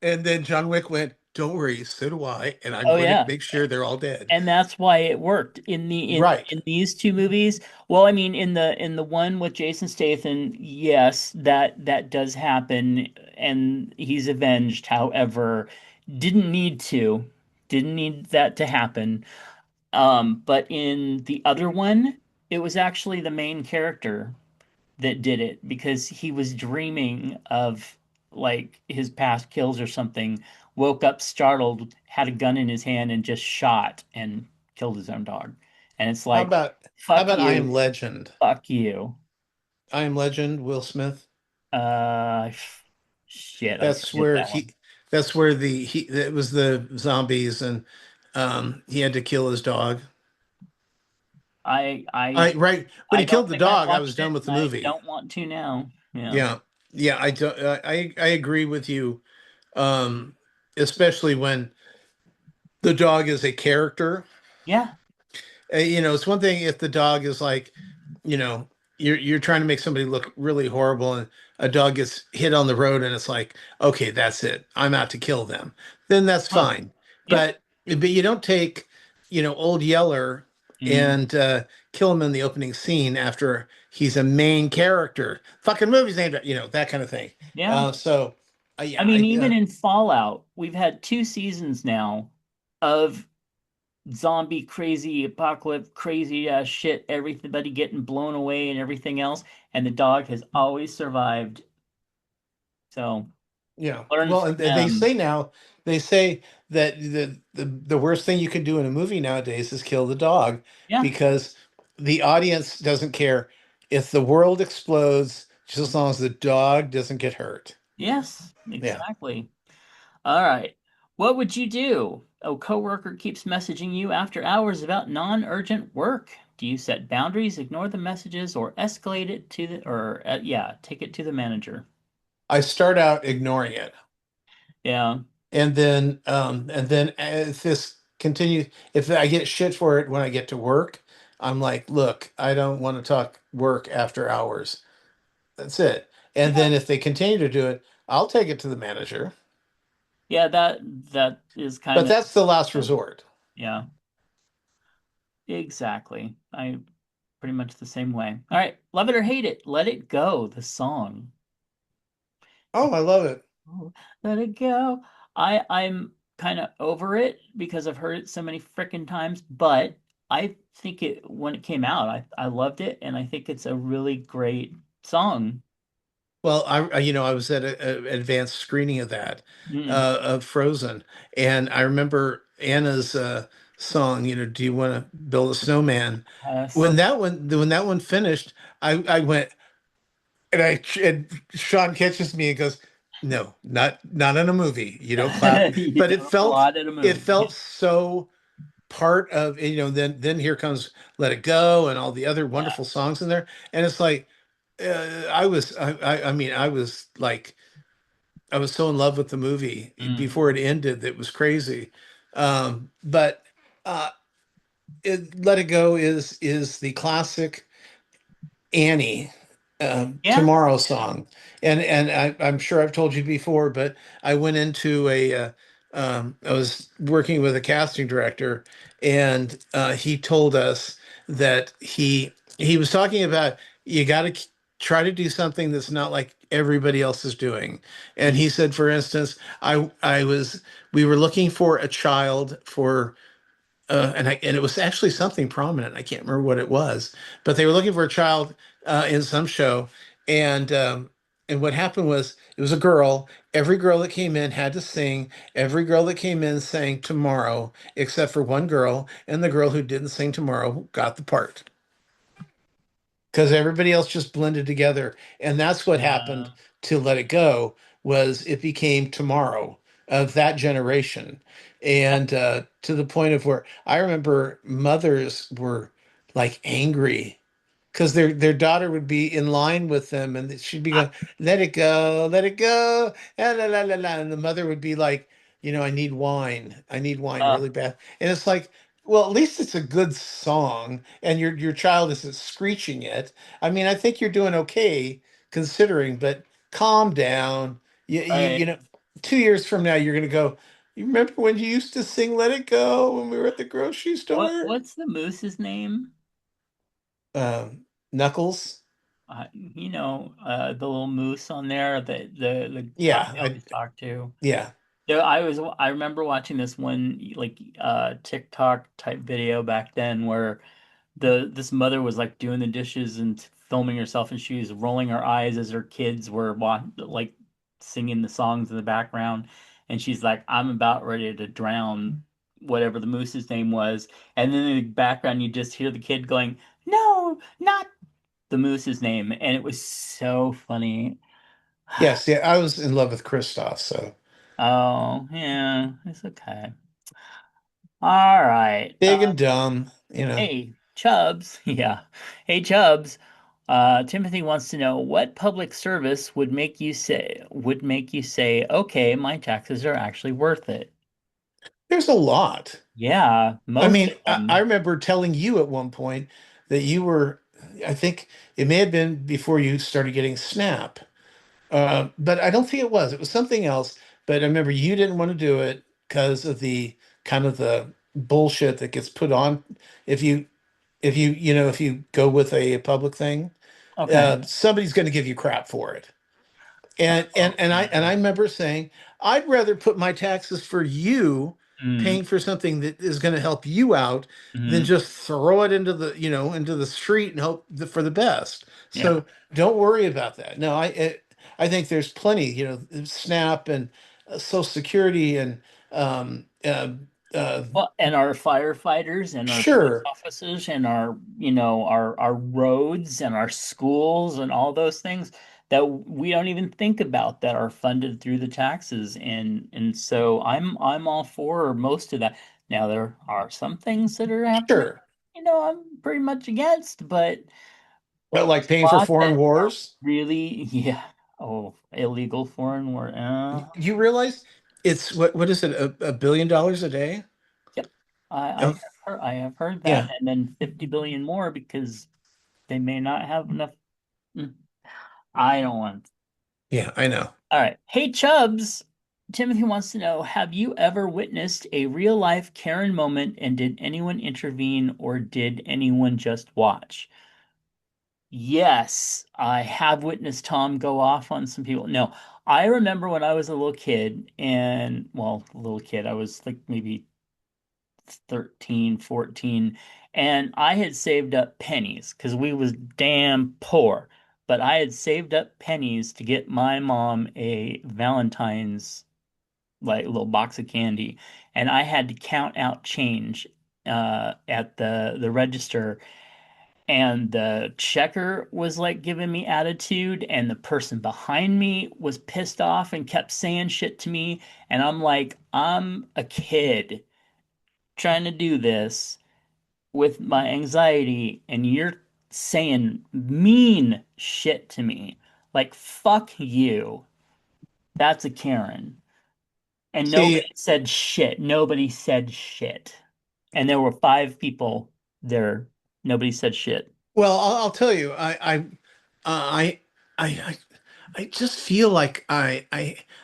[SPEAKER 3] And then John Wick went, "Don't worry, so do I, and I'm
[SPEAKER 2] oh
[SPEAKER 3] going to
[SPEAKER 2] yeah.
[SPEAKER 3] make sure they're all dead."
[SPEAKER 2] And that's why it worked in the
[SPEAKER 3] Right.
[SPEAKER 2] in these two movies. Well, I mean, in the one with Jason Statham, yes, that does happen, and he's avenged. However, didn't need to, didn't need that to happen. But in the other one, it was actually the main character that did it because he was dreaming of like his past kills or something, woke up startled, had a gun in his hand, and just shot and killed his own dog. And it's
[SPEAKER 3] How
[SPEAKER 2] like,
[SPEAKER 3] about how
[SPEAKER 2] fuck
[SPEAKER 3] about I Am
[SPEAKER 2] you,
[SPEAKER 3] Legend?
[SPEAKER 2] fuck you.
[SPEAKER 3] I Am Legend, Will Smith.
[SPEAKER 2] Uh, Shit, I
[SPEAKER 3] That's
[SPEAKER 2] forget
[SPEAKER 3] where
[SPEAKER 2] that one.
[SPEAKER 3] he that's where he it was the zombies, and he had to kill his dog. I right when
[SPEAKER 2] I
[SPEAKER 3] he killed
[SPEAKER 2] don't
[SPEAKER 3] the
[SPEAKER 2] think I've
[SPEAKER 3] dog, I was
[SPEAKER 2] watched
[SPEAKER 3] done
[SPEAKER 2] it,
[SPEAKER 3] with
[SPEAKER 2] and
[SPEAKER 3] the
[SPEAKER 2] I
[SPEAKER 3] movie.
[SPEAKER 2] don't want to now. Yeah.
[SPEAKER 3] Yeah. Yeah, I don't I agree with you. Especially when the dog is a character.
[SPEAKER 2] Yeah.
[SPEAKER 3] It's one thing if the dog is like, you know, you're trying to make somebody look really horrible, and a dog gets hit on the road, and it's like, okay, that's it. I'm out to kill them. Then that's
[SPEAKER 2] Oh,
[SPEAKER 3] fine.
[SPEAKER 2] yep.
[SPEAKER 3] But you don't take, Old Yeller
[SPEAKER 2] Mm,
[SPEAKER 3] and kill him in the opening scene after he's a main character. Fucking movie's named, that kind of thing.
[SPEAKER 2] yeah.
[SPEAKER 3] So
[SPEAKER 2] I
[SPEAKER 3] yeah,
[SPEAKER 2] mean, even in Fallout, we've had 2 seasons now of zombie crazy apocalypse crazy shit, everybody getting blown away and everything else, and the dog has always survived. So
[SPEAKER 3] Yeah.
[SPEAKER 2] learn
[SPEAKER 3] Well,
[SPEAKER 2] from
[SPEAKER 3] and they
[SPEAKER 2] them.
[SPEAKER 3] say now, they say that the worst thing you can do in a movie nowadays is kill the dog,
[SPEAKER 2] Yeah.
[SPEAKER 3] because the audience doesn't care if the world explodes, just as long as the dog doesn't get hurt.
[SPEAKER 2] Yes,
[SPEAKER 3] Yeah.
[SPEAKER 2] exactly. All right. What would you do? A coworker keeps messaging you after hours about non-urgent work. Do you set boundaries, ignore the messages, or escalate it to the or yeah, take it to the manager?
[SPEAKER 3] I start out ignoring it.
[SPEAKER 2] Yeah.
[SPEAKER 3] And then if this continues, if I get shit for it when I get to work, I'm like, look, I don't want to talk work after hours. That's it. And
[SPEAKER 2] Yeah.
[SPEAKER 3] then if they continue to do it, I'll take it to the manager.
[SPEAKER 2] Yeah, that is kind
[SPEAKER 3] But
[SPEAKER 2] of
[SPEAKER 3] that's the last resort.
[SPEAKER 2] yeah, exactly. I pretty much the same way. All right, love it or hate it, Let It Go, the song.
[SPEAKER 3] Oh, I love it.
[SPEAKER 2] Oh, let it go. I'm kind of over it because I've heard it so many freaking times, but I think it when it came out, I loved it and I think it's a really great song.
[SPEAKER 3] Well, I was at an advanced screening of that,
[SPEAKER 2] Mm.
[SPEAKER 3] of Frozen, and I remember Anna's song. Do you want to build a snowman?
[SPEAKER 2] Yes.
[SPEAKER 3] When that one finished, I went, and Sean catches me and goes, "No, not in a movie. You don't clap."
[SPEAKER 2] You
[SPEAKER 3] But it
[SPEAKER 2] don't
[SPEAKER 3] felt
[SPEAKER 2] applaud at a
[SPEAKER 3] it felt
[SPEAKER 2] movie.
[SPEAKER 3] so part of, then here comes Let It Go and all the other
[SPEAKER 2] Yeah.
[SPEAKER 3] wonderful songs in there, and it's like, I mean, I was so in love with the movie
[SPEAKER 2] Mm.
[SPEAKER 3] before it ended. That was crazy. But uh Let It Go is the classic Annie,
[SPEAKER 2] Yeah.
[SPEAKER 3] Tomorrow song. And I'm sure I've told you before, but I went into I was working with a casting director, and he told us that he was talking about, you got to try to do something that's not like everybody else is doing. And
[SPEAKER 2] Mm.
[SPEAKER 3] he said, for instance, we were looking for a child for, and it was actually something prominent. I can't remember what it was, but they were looking for a child in some show, and what happened was, it was a girl. Every girl that came in had to sing. Every girl that came in sang Tomorrow, except for one girl, and the girl who didn't sing Tomorrow got the part, because everybody else just blended together. And that's what happened
[SPEAKER 2] Uh,
[SPEAKER 3] to Let It Go, was it became Tomorrow of that generation. And to the point of where I remember mothers were like angry because their daughter would be in line with them, and she'd be
[SPEAKER 2] I,
[SPEAKER 3] going, let it go, la la la la," and the mother would be like, I need wine
[SPEAKER 2] uh,
[SPEAKER 3] really bad. And it's like, well, at least it's a good song, and your child isn't screeching it. I mean, I think you're doing okay considering, but calm down.
[SPEAKER 2] right.
[SPEAKER 3] 2 years from now, you're gonna go, you remember when you used to sing Let It Go when we were at the grocery store?
[SPEAKER 2] What's the moose's name?
[SPEAKER 3] Knuckles.
[SPEAKER 2] The little moose on there, the dog
[SPEAKER 3] Yeah,
[SPEAKER 2] they always talk to.
[SPEAKER 3] yeah.
[SPEAKER 2] Yeah, I remember watching this one like TikTok type video back then where this mother was like doing the dishes and filming herself and she was rolling her eyes as her kids were like singing the songs in the background and she's like, I'm about ready to drown whatever the moose's name was. And then in the background you just hear the kid going, no, not the moose's name. And it was so funny.
[SPEAKER 3] Yes, yeah, I was in love with Kristoff, so
[SPEAKER 2] Oh, yeah, it's okay. All right.
[SPEAKER 3] big and dumb.
[SPEAKER 2] Hey, Chubbs. Yeah. Hey, Chubbs. Timothy wants to know what public service would make you say, okay, my taxes are actually worth it.
[SPEAKER 3] There's a lot.
[SPEAKER 2] Yeah,
[SPEAKER 3] I
[SPEAKER 2] most
[SPEAKER 3] mean,
[SPEAKER 2] of
[SPEAKER 3] I
[SPEAKER 2] them.
[SPEAKER 3] remember telling you at one point that you were, I think it may have been before you started getting Snap. But I don't think it was. It was something else. But I remember you didn't want to do it because of the kind of the bullshit that gets put on if if you go with a public thing,
[SPEAKER 2] Okay.
[SPEAKER 3] somebody's going to give you crap for it. And I
[SPEAKER 2] Yeah.
[SPEAKER 3] remember saying, I'd rather put my taxes for you
[SPEAKER 2] Mm,
[SPEAKER 3] paying for something that is going to help you out than
[SPEAKER 2] hmm.
[SPEAKER 3] just throw it into into the street and hope for the best.
[SPEAKER 2] Yeah.
[SPEAKER 3] So don't worry about that. No, I think there's plenty, SNAP and Social Security and um, uh, uh,
[SPEAKER 2] Well, and our firefighters and our police
[SPEAKER 3] sure,
[SPEAKER 2] officers and our, our roads and our schools and all those things that we don't even think about that are funded through the taxes. And so I'm all for most of that. Now there are some things that are happening,
[SPEAKER 3] sure.
[SPEAKER 2] I'm pretty much against, but
[SPEAKER 3] But like paying
[SPEAKER 2] a
[SPEAKER 3] for
[SPEAKER 2] lot
[SPEAKER 3] foreign
[SPEAKER 2] that are
[SPEAKER 3] wars,
[SPEAKER 2] really, yeah, oh, illegal foreign war.
[SPEAKER 3] you realize it's what is it, $1 billion a day?
[SPEAKER 2] Yep. I
[SPEAKER 3] Oh,
[SPEAKER 2] have heard that,
[SPEAKER 3] yeah,
[SPEAKER 2] and then 50 billion more because they may not have enough. Mm, I don't want.
[SPEAKER 3] yeah, I know.
[SPEAKER 2] All right. Hey Chubbs, Timothy wants to know, have you ever witnessed a real life Karen moment and did anyone intervene or did anyone just watch? Yes, I have witnessed Tom go off on some people. No, I remember when I was a little kid and, well, a little kid, I was like maybe 13, 14, and I had saved up pennies because we was damn poor. But I had saved up pennies to get my mom a Valentine's like little box of candy, and I had to count out change at the register, and the checker was like giving me attitude, and the person behind me was pissed off and kept saying shit to me, and I'm like, I'm a kid trying to do this with my anxiety and you're saying mean shit to me. Like, fuck you. That's a Karen. And
[SPEAKER 3] See,
[SPEAKER 2] nobody said shit. Nobody said shit. And there were five people there. Nobody said shit.
[SPEAKER 3] well, I'll tell you, I, I, I just feel like I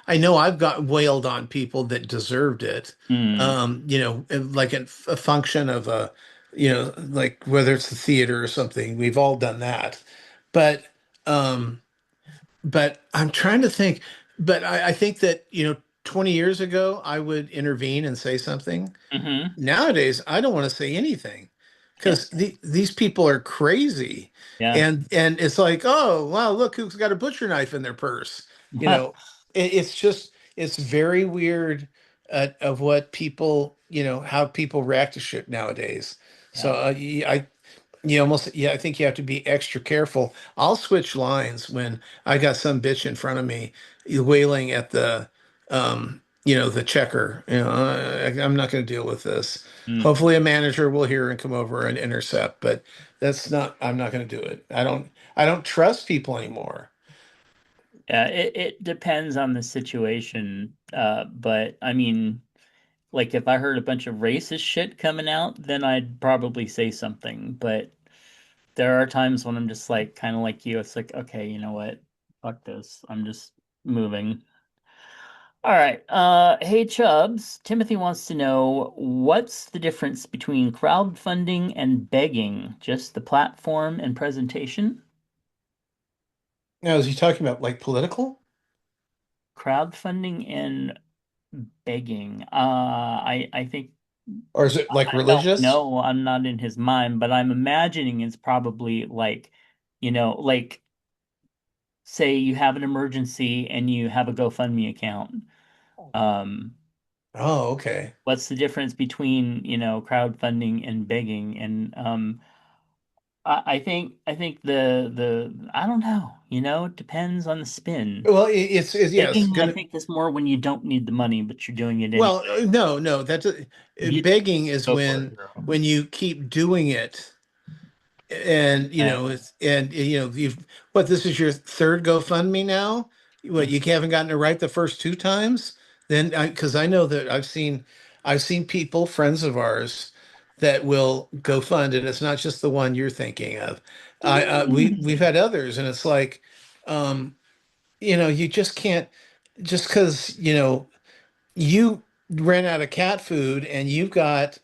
[SPEAKER 3] know I've got wailed on people that deserved it.
[SPEAKER 2] Hmm.
[SPEAKER 3] Like a function of like whether it's the theater or something, we've all done that. But, um, but I'm trying to think, but I think that, 20 years ago, I would intervene and say something.
[SPEAKER 2] Mm-hmm.
[SPEAKER 3] Nowadays, I don't want to say anything
[SPEAKER 2] Yeah.
[SPEAKER 3] because these people are crazy,
[SPEAKER 2] Yeah.
[SPEAKER 3] and it's like, oh wow, look who's got a butcher knife in their purse. You know, it's very weird of what people, how people react to shit nowadays. So
[SPEAKER 2] Yeah.
[SPEAKER 3] I think you have to be extra careful. I'll switch lines when I got some bitch in front of me wailing at the checker. I'm not going to deal with this.
[SPEAKER 2] Mm.
[SPEAKER 3] Hopefully a manager will hear and come over and intercept, but I'm not going to do it. I don't trust people anymore.
[SPEAKER 2] Yeah. It depends on the situation. But I mean, like if I heard a bunch of racist shit coming out, then I'd probably say something. But there are times when I'm just like kind of like you. It's like, okay, you know what? Fuck this. I'm just moving. All right. Hey Chubbs, Timothy wants to know what's the difference between crowdfunding and begging? Just the platform and presentation?
[SPEAKER 3] Now, is he talking about like political,
[SPEAKER 2] Crowdfunding and begging. I think
[SPEAKER 3] or is it like
[SPEAKER 2] I don't
[SPEAKER 3] religious?
[SPEAKER 2] know. I'm not in his mind, but I'm imagining it's probably like, like say you have an emergency and you have a GoFundMe account. Um,
[SPEAKER 3] Oh, okay.
[SPEAKER 2] what's the difference between, crowdfunding and begging? And I think the I don't know, it depends on the spin.
[SPEAKER 3] Well, it's yes,
[SPEAKER 2] Begging, I
[SPEAKER 3] gonna.
[SPEAKER 2] think, is more when you don't need the money, but you're doing it
[SPEAKER 3] Well,
[SPEAKER 2] anyway.
[SPEAKER 3] no,
[SPEAKER 2] You
[SPEAKER 3] begging is
[SPEAKER 2] go for it,
[SPEAKER 3] when
[SPEAKER 2] hero.
[SPEAKER 3] you keep doing it, and you've what, this is your third GoFundMe now? What, you haven't gotten it right the first two times? Then because I know that I've seen people, friends of ours, that will go fund, and it's not just the one you're thinking of. We've had others, and it's like, um, you just can't, just because, you ran out of cat food and you've got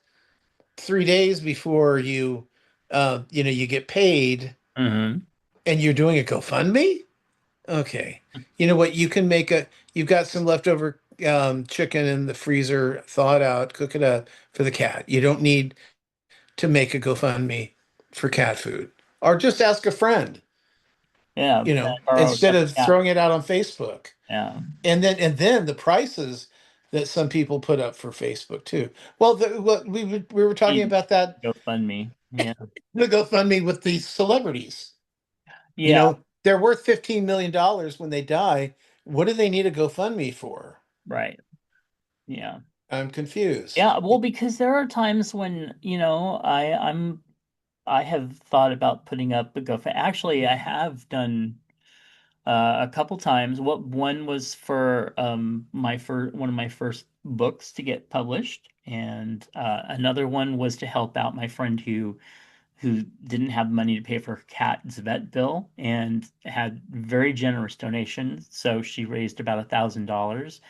[SPEAKER 3] 3 days before you get paid,
[SPEAKER 2] Hmm.
[SPEAKER 3] and you're doing a GoFundMe. Okay. You know what? You've got some leftover chicken in the freezer, thaw it out, cook it up for the cat. You don't need to make a GoFundMe for cat food. Or just ask a friend,
[SPEAKER 2] Yeah, borrow a
[SPEAKER 3] instead
[SPEAKER 2] couple
[SPEAKER 3] of
[SPEAKER 2] cat.
[SPEAKER 3] throwing it out on Facebook.
[SPEAKER 2] Yeah,
[SPEAKER 3] And then the prices that some people put up for Facebook too. Well, what we were talking
[SPEAKER 2] need
[SPEAKER 3] about that,
[SPEAKER 2] GoFundMe. Yeah,
[SPEAKER 3] the GoFundMe with these celebrities.
[SPEAKER 2] yeah,
[SPEAKER 3] They're worth $15 million when they die. What do they need a GoFundMe for?
[SPEAKER 2] right. Yeah.
[SPEAKER 3] I'm confused.
[SPEAKER 2] Yeah, well, because there are times when, I have thought about putting up a GoFundMe. Actually, I have done a couple times. What one was for my first one of my first books to get published, and another one was to help out my friend who didn't have money to pay for her cat's vet bill and had very generous donations. So she raised about $1,000.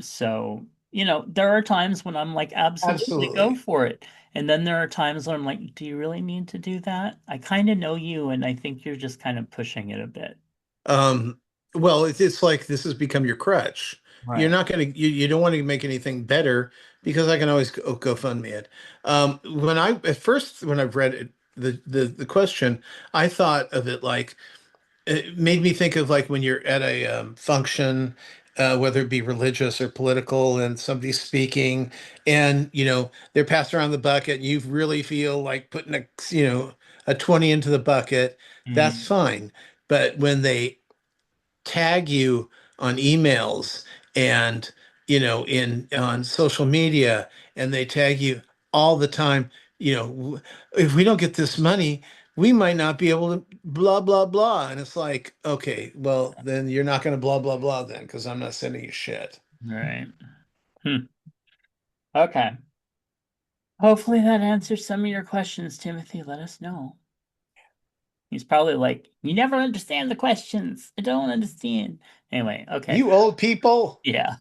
[SPEAKER 2] So, there are times when I'm like, absolutely go
[SPEAKER 3] Absolutely.
[SPEAKER 2] for it. And then there are times when I'm like, do you really need to do that? I kind of know you, and I think you're just kind of pushing it a bit.
[SPEAKER 3] Um, well, it's like this has become your crutch. You're
[SPEAKER 2] Right.
[SPEAKER 3] not going to, you don't want to make anything better because I can always go fund me it. At first, when I've read it, the question, I thought of it like, it made me think of like when you're at a function, whether it be religious or political, and somebody's speaking, and they're passing around the bucket, and you really feel like putting a 20 into the bucket. That's
[SPEAKER 2] Mm,
[SPEAKER 3] fine. But when they tag you on emails and in on social media, and they tag you all the time, if we don't get this money, we might not be able to blah blah blah. And it's like, okay, well, then you're not going to blah blah blah then, because I'm not sending you shit.
[SPEAKER 2] right. Hmm. Okay. Hopefully that answers some of your questions, Timothy. Let us know. He's probably like, you never understand the questions. I don't understand. Anyway, okay.
[SPEAKER 3] You old people.
[SPEAKER 2] Yeah.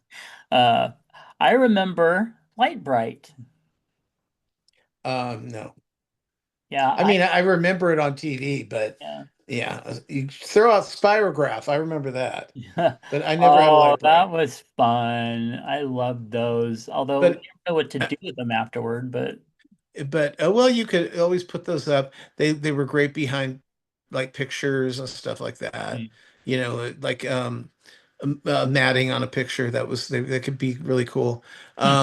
[SPEAKER 2] Uh, I remember Light Bright.
[SPEAKER 3] No,
[SPEAKER 2] Yeah,
[SPEAKER 3] I mean, I remember it on TV, but
[SPEAKER 2] yeah.
[SPEAKER 3] yeah, you throw out Spirograph, I remember that, but I never had a
[SPEAKER 2] Oh,
[SPEAKER 3] light
[SPEAKER 2] that
[SPEAKER 3] bright.
[SPEAKER 2] was fun. I loved those. Although you
[SPEAKER 3] But
[SPEAKER 2] don't know what to do with them afterward, but
[SPEAKER 3] well, you could always put those up. They were great behind like pictures and stuff like that.
[SPEAKER 2] mm,
[SPEAKER 3] Like matting on a picture that could be really cool.
[SPEAKER 2] hmm,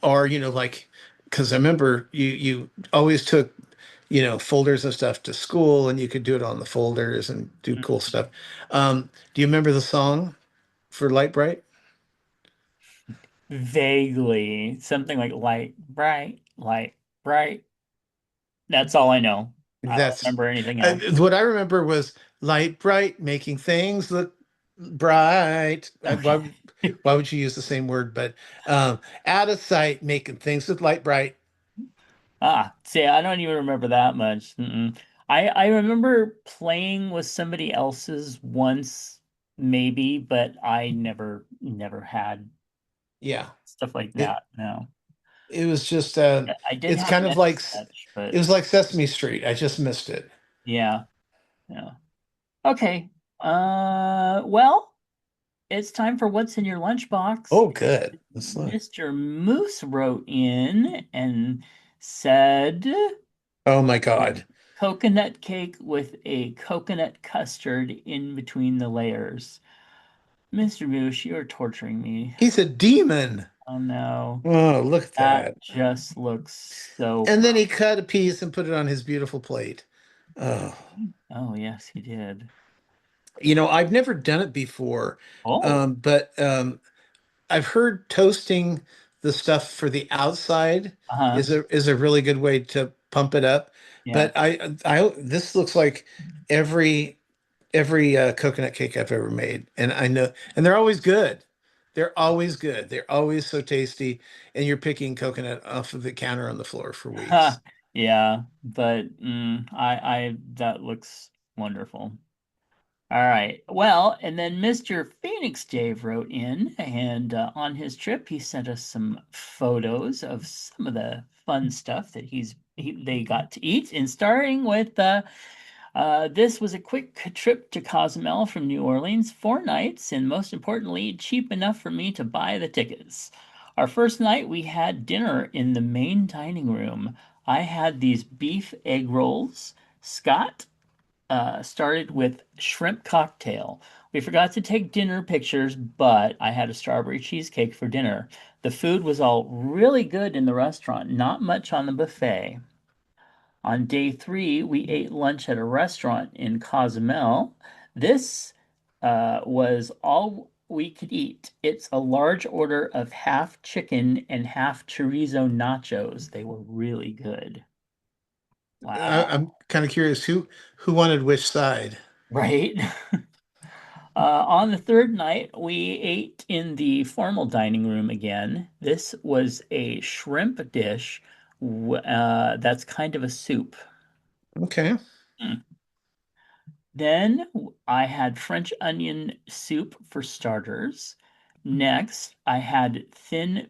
[SPEAKER 3] Or like, because I remember you always took folders of stuff to school, and you could do it on the folders and do cool
[SPEAKER 2] hmm.
[SPEAKER 3] stuff. Do you remember the song for Light Bright?
[SPEAKER 2] Vaguely something like light, bright, light, bright. That's all I know. I don't
[SPEAKER 3] That's
[SPEAKER 2] remember anything else.
[SPEAKER 3] what I remember was light bright, making things look bright.
[SPEAKER 2] Okay.
[SPEAKER 3] Why would you use the same word? But out of sight, making things look light bright.
[SPEAKER 2] See, I don't even remember that much. Mm-mm. I remember playing with somebody else's once, maybe, but I never had
[SPEAKER 3] Yeah,
[SPEAKER 2] stuff like
[SPEAKER 3] it
[SPEAKER 2] that. No.
[SPEAKER 3] it was just
[SPEAKER 2] I did
[SPEAKER 3] it's
[SPEAKER 2] have
[SPEAKER 3] kind
[SPEAKER 2] an
[SPEAKER 3] of
[SPEAKER 2] etch
[SPEAKER 3] like
[SPEAKER 2] a sketch,
[SPEAKER 3] it
[SPEAKER 2] but
[SPEAKER 3] was like Sesame Street. I just missed it.
[SPEAKER 2] yeah, yeah. Okay. Well, it's time for what's in your lunchbox.
[SPEAKER 3] Oh, good. Let's look.
[SPEAKER 2] Mr. Moose wrote in and said
[SPEAKER 3] Oh my God,
[SPEAKER 2] coconut cake with a coconut custard in between the layers. Mr. Moose, you're torturing me.
[SPEAKER 3] he's a demon.
[SPEAKER 2] Oh no.
[SPEAKER 3] Oh, look at
[SPEAKER 2] That
[SPEAKER 3] that.
[SPEAKER 2] just looks so
[SPEAKER 3] And then he cut a piece and put it on his beautiful plate. Oh.
[SPEAKER 2] Oh, yes, he did.
[SPEAKER 3] I've never done it before,
[SPEAKER 2] Oh,
[SPEAKER 3] but I've heard toasting the stuff for the outside
[SPEAKER 2] uh-huh.
[SPEAKER 3] is a really good way to pump it up.
[SPEAKER 2] Yeah.
[SPEAKER 3] But this looks like every coconut cake I've ever made, and I know, and they're always good. they're always good. They're always so tasty, and you're picking coconut off of the counter on the floor for
[SPEAKER 2] Ha,
[SPEAKER 3] weeks.
[SPEAKER 2] yeah, but I that looks wonderful. All right. Well, and then Mr. Phoenix Dave wrote in, and on his trip, he sent us some photos of some of the fun stuff that they got to eat, and starting with this was a quick trip to Cozumel from New Orleans, 4 nights, and most importantly, cheap enough for me to buy the tickets. Our first night, we had dinner in the main dining room. I had these beef egg rolls. Scott started with shrimp cocktail. We forgot to take dinner pictures, but I had a strawberry cheesecake for dinner. The food was all really good in the restaurant, not much on the buffet. On day three, we ate lunch at a restaurant in Cozumel. This was all we could eat. It's a large order of half chicken and half chorizo nachos. They were really good.
[SPEAKER 3] I'm
[SPEAKER 2] Wow.
[SPEAKER 3] kind of curious who wanted which side.
[SPEAKER 2] Right? On the third night, we ate in the formal dining room again. This was a shrimp dish that's kind of a soup.
[SPEAKER 3] Okay.
[SPEAKER 2] Mm. Then I had French onion soup for starters. Next, I had thin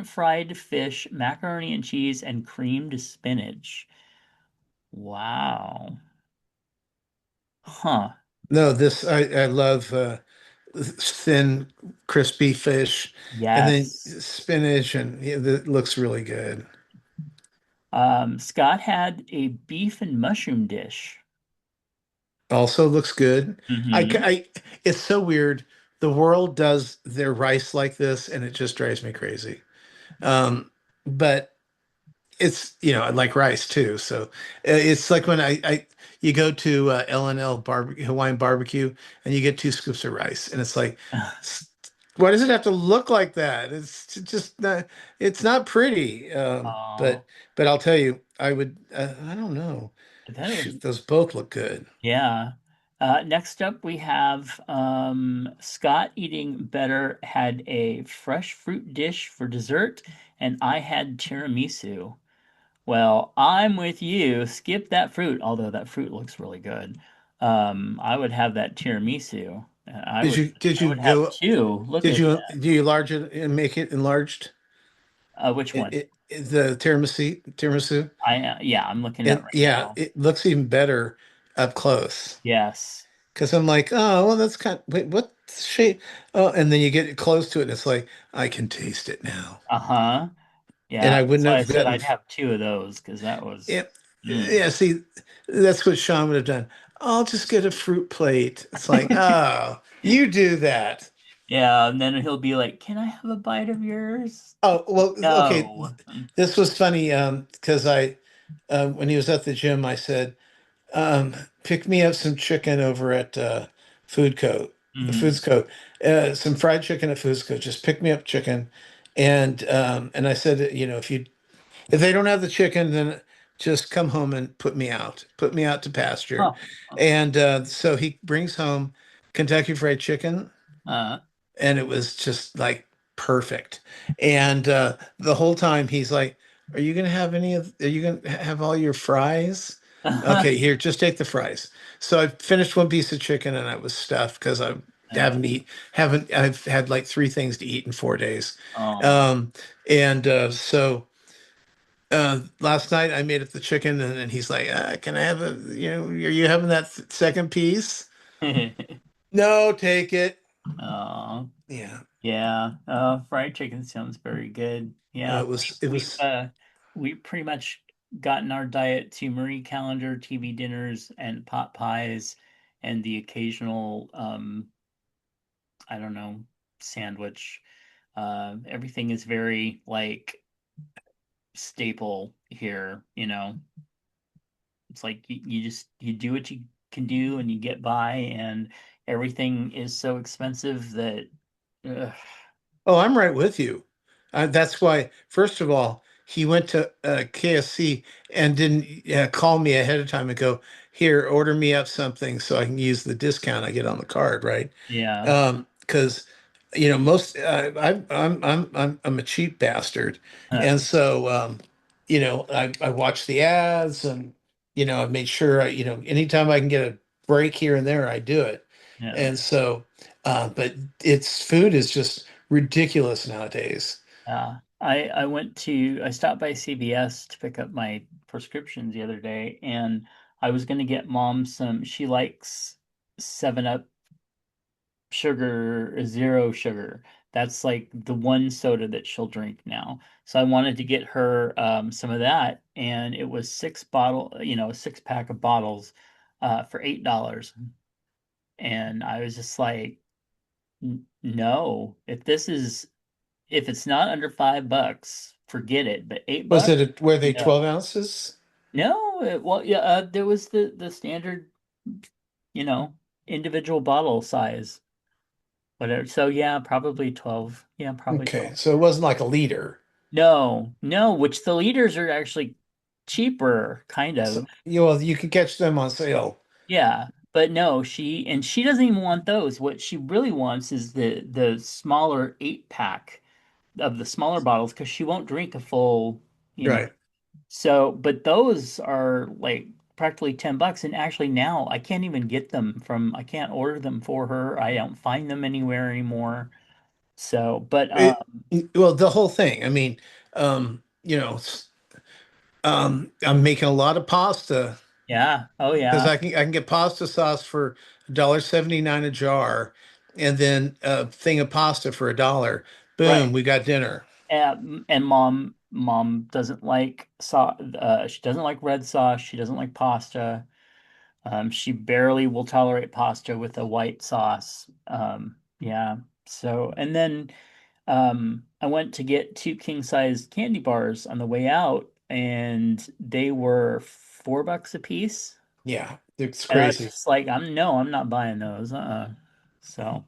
[SPEAKER 2] fried fish, macaroni and cheese, and creamed spinach. Wow. Huh.
[SPEAKER 3] No, this I love thin, crispy fish, and then
[SPEAKER 2] Yes.
[SPEAKER 3] spinach, and yeah, it looks really good.
[SPEAKER 2] Scott had a beef and mushroom dish.
[SPEAKER 3] Also looks good.
[SPEAKER 2] Hmm.
[SPEAKER 3] It's so weird. The world does their rice like this, and it just drives me crazy. But it's, I like rice too. So it's like when I you go to L&L Hawaiian barbecue, and you get 2 scoops of rice, and it's like, "S- why does it have to look like that? It's just not, it's not pretty.
[SPEAKER 2] Oh,
[SPEAKER 3] But I'll tell you, I don't know.
[SPEAKER 2] that was
[SPEAKER 3] Shoot, those both look good.
[SPEAKER 2] yeah. Next up, we have Scott eating better had a fresh fruit dish for dessert, and I had tiramisu. Well, I'm with you. Skip that fruit, although that fruit looks really good. I would have that tiramisu.
[SPEAKER 3] Did
[SPEAKER 2] I
[SPEAKER 3] you
[SPEAKER 2] would have
[SPEAKER 3] go?
[SPEAKER 2] two. Look
[SPEAKER 3] Did
[SPEAKER 2] at
[SPEAKER 3] you do you enlarge it and make it enlarged?
[SPEAKER 2] which one?
[SPEAKER 3] The tiramisu.
[SPEAKER 2] Yeah, I'm looking at
[SPEAKER 3] And
[SPEAKER 2] right
[SPEAKER 3] yeah,
[SPEAKER 2] now.
[SPEAKER 3] it looks even better up close.
[SPEAKER 2] Yes.
[SPEAKER 3] Because I'm like, oh, well, that's kind wait, what shape? Oh, and then you get close to it, and it's like, I can taste it now.
[SPEAKER 2] Uh-huh.
[SPEAKER 3] And
[SPEAKER 2] Yeah,
[SPEAKER 3] I
[SPEAKER 2] that's
[SPEAKER 3] wouldn't
[SPEAKER 2] why I
[SPEAKER 3] have
[SPEAKER 2] said
[SPEAKER 3] gotten,
[SPEAKER 2] I'd have two of those because that was
[SPEAKER 3] yeah,
[SPEAKER 2] mm.
[SPEAKER 3] yeah, see, that's what Sean would have done. I'll just get a fruit plate. It's like, oh, you do that.
[SPEAKER 2] Yeah, and then he'll be like, "Can I have a bite of yours?"
[SPEAKER 3] Oh, well, okay.
[SPEAKER 2] No.
[SPEAKER 3] This was funny, because when he was at the gym, I said, Um, pick me up some chicken over at Food Coat,
[SPEAKER 2] Mm.
[SPEAKER 3] Foods Coat, some fried chicken at Foods Coat. Just pick me up chicken, and I said, if they don't have the chicken, then just come home and put me out to pasture.
[SPEAKER 2] Huh.
[SPEAKER 3] And so he brings home Kentucky Fried Chicken,
[SPEAKER 2] Uh,
[SPEAKER 3] and it was just like perfect. And the whole time he's like, are you gonna have all your fries? Okay, here, just take the fries. So I finished one piece of chicken, and I was stuffed because I
[SPEAKER 2] uh,
[SPEAKER 3] I've had like 3 things to eat in 4 days.
[SPEAKER 2] oh.
[SPEAKER 3] Um, and last night I made up the chicken, and then he's like, can I have are you having that second piece? No, take it.
[SPEAKER 2] Oh,
[SPEAKER 3] Yeah.
[SPEAKER 2] yeah. Fried chicken sounds very good.
[SPEAKER 3] Uh,
[SPEAKER 2] Yeah,
[SPEAKER 3] it was it was
[SPEAKER 2] we pretty much gotten our diet to Marie Calendar TV dinners and pot pies and the occasional I don't know, sandwich. Everything is very like staple here. It's like you do what you can do and you get by, and everything is so expensive that ugh,
[SPEAKER 3] Oh, I'm right with you. That's why, first of all, he went to KFC and didn't call me ahead of time and go, here, order me up something so I can use the discount I get on the card, right?
[SPEAKER 2] yeah.
[SPEAKER 3] Because most I'm a cheap bastard,
[SPEAKER 2] Uh,
[SPEAKER 3] and so I watch the ads, and I've made sure anytime I can get a break here and there, I do it,
[SPEAKER 2] yeah.
[SPEAKER 3] and so but its food is just ridiculous nowadays.
[SPEAKER 2] I stopped by CVS to pick up my prescriptions the other day, and I was going to get mom some. She likes 7 Up sugar, zero sugar. That's like the one soda that she'll drink now. So I wanted to get her some of that, and it was a 6 pack of bottles for $8. And I was just like, No, if it's not under $5, forget it. But eight
[SPEAKER 3] Was
[SPEAKER 2] bucks,
[SPEAKER 3] it were they 12
[SPEAKER 2] no,
[SPEAKER 3] ounces?
[SPEAKER 2] no. Well, yeah, there was the standard, you know, individual bottle size, whatever. So yeah, probably 12. Yeah, probably
[SPEAKER 3] Okay,
[SPEAKER 2] 12.
[SPEAKER 3] so it wasn't like a liter.
[SPEAKER 2] No, no. Which the liters are actually cheaper, kind
[SPEAKER 3] So
[SPEAKER 2] of.
[SPEAKER 3] you can catch them on sale.
[SPEAKER 2] Yeah, but no, she doesn't even want those. What she really wants is the smaller 8 pack of the smaller bottles because she won't drink a full, you know.
[SPEAKER 3] Right.
[SPEAKER 2] So, but those are like practically $10. And actually now I can't order them for her. I don't find them anywhere anymore. So, but
[SPEAKER 3] It, well, the whole thing. I mean, I'm making a lot of pasta
[SPEAKER 2] yeah. Oh
[SPEAKER 3] because
[SPEAKER 2] yeah.
[SPEAKER 3] I can get pasta sauce for $1.79 a jar, and then a thing of pasta for $1.
[SPEAKER 2] Right.
[SPEAKER 3] Boom, we got dinner.
[SPEAKER 2] And mom doesn't like she doesn't like red sauce. She doesn't like pasta. She barely will tolerate pasta with a white sauce. Yeah. So, and then I went to get 2 king size candy bars on the way out, and they were $4 a piece.
[SPEAKER 3] Yeah, it's
[SPEAKER 2] And I was
[SPEAKER 3] crazy.
[SPEAKER 2] just like, I'm not buying those. So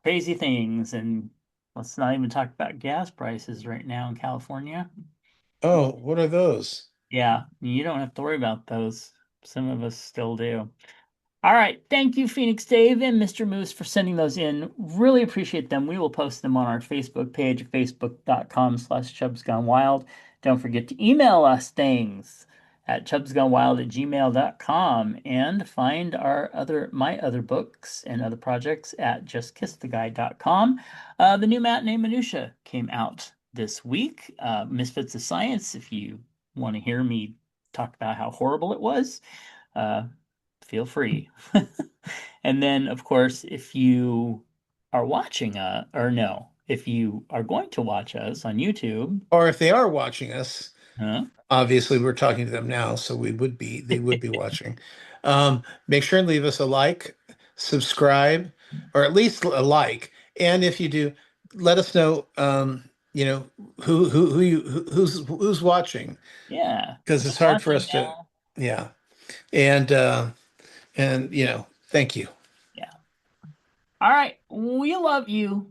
[SPEAKER 2] crazy things, and let's not even talk about gas prices right now in California.
[SPEAKER 3] Oh, what are those?
[SPEAKER 2] Yeah, you don't have to worry about those. Some of us still do. All right. Thank you, Phoenix Dave and Mr. Moose, for sending those in. Really appreciate them. We will post them on our Facebook page, facebook.com/ChubsGoneWild. Don't forget to email us things at chubsgonewild@gmail.com and find my other books and other projects at justkisstheguy.com. The new Matinee Minutia came out this week. Misfits of Science, if you want to hear me talk about how horrible it was. Uh, Feel free. And then, of course, if you are watching or no, if you are going to watch us on YouTube,
[SPEAKER 3] Or if they are watching us,
[SPEAKER 2] huh?
[SPEAKER 3] obviously we're talking to them now, so they would be watching. Make sure and leave us a like, subscribe, or at least a like. And if you do, let us know, who's watching,
[SPEAKER 2] Yeah,
[SPEAKER 3] because it's
[SPEAKER 2] who's
[SPEAKER 3] hard for
[SPEAKER 2] watching
[SPEAKER 3] us to,
[SPEAKER 2] now?
[SPEAKER 3] yeah. And thank you.
[SPEAKER 2] Yeah. All right. We love you.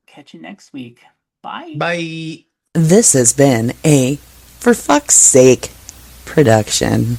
[SPEAKER 2] Catch you next week. Bye.
[SPEAKER 3] Bye.
[SPEAKER 4] This has been a For Fuck's Sake production.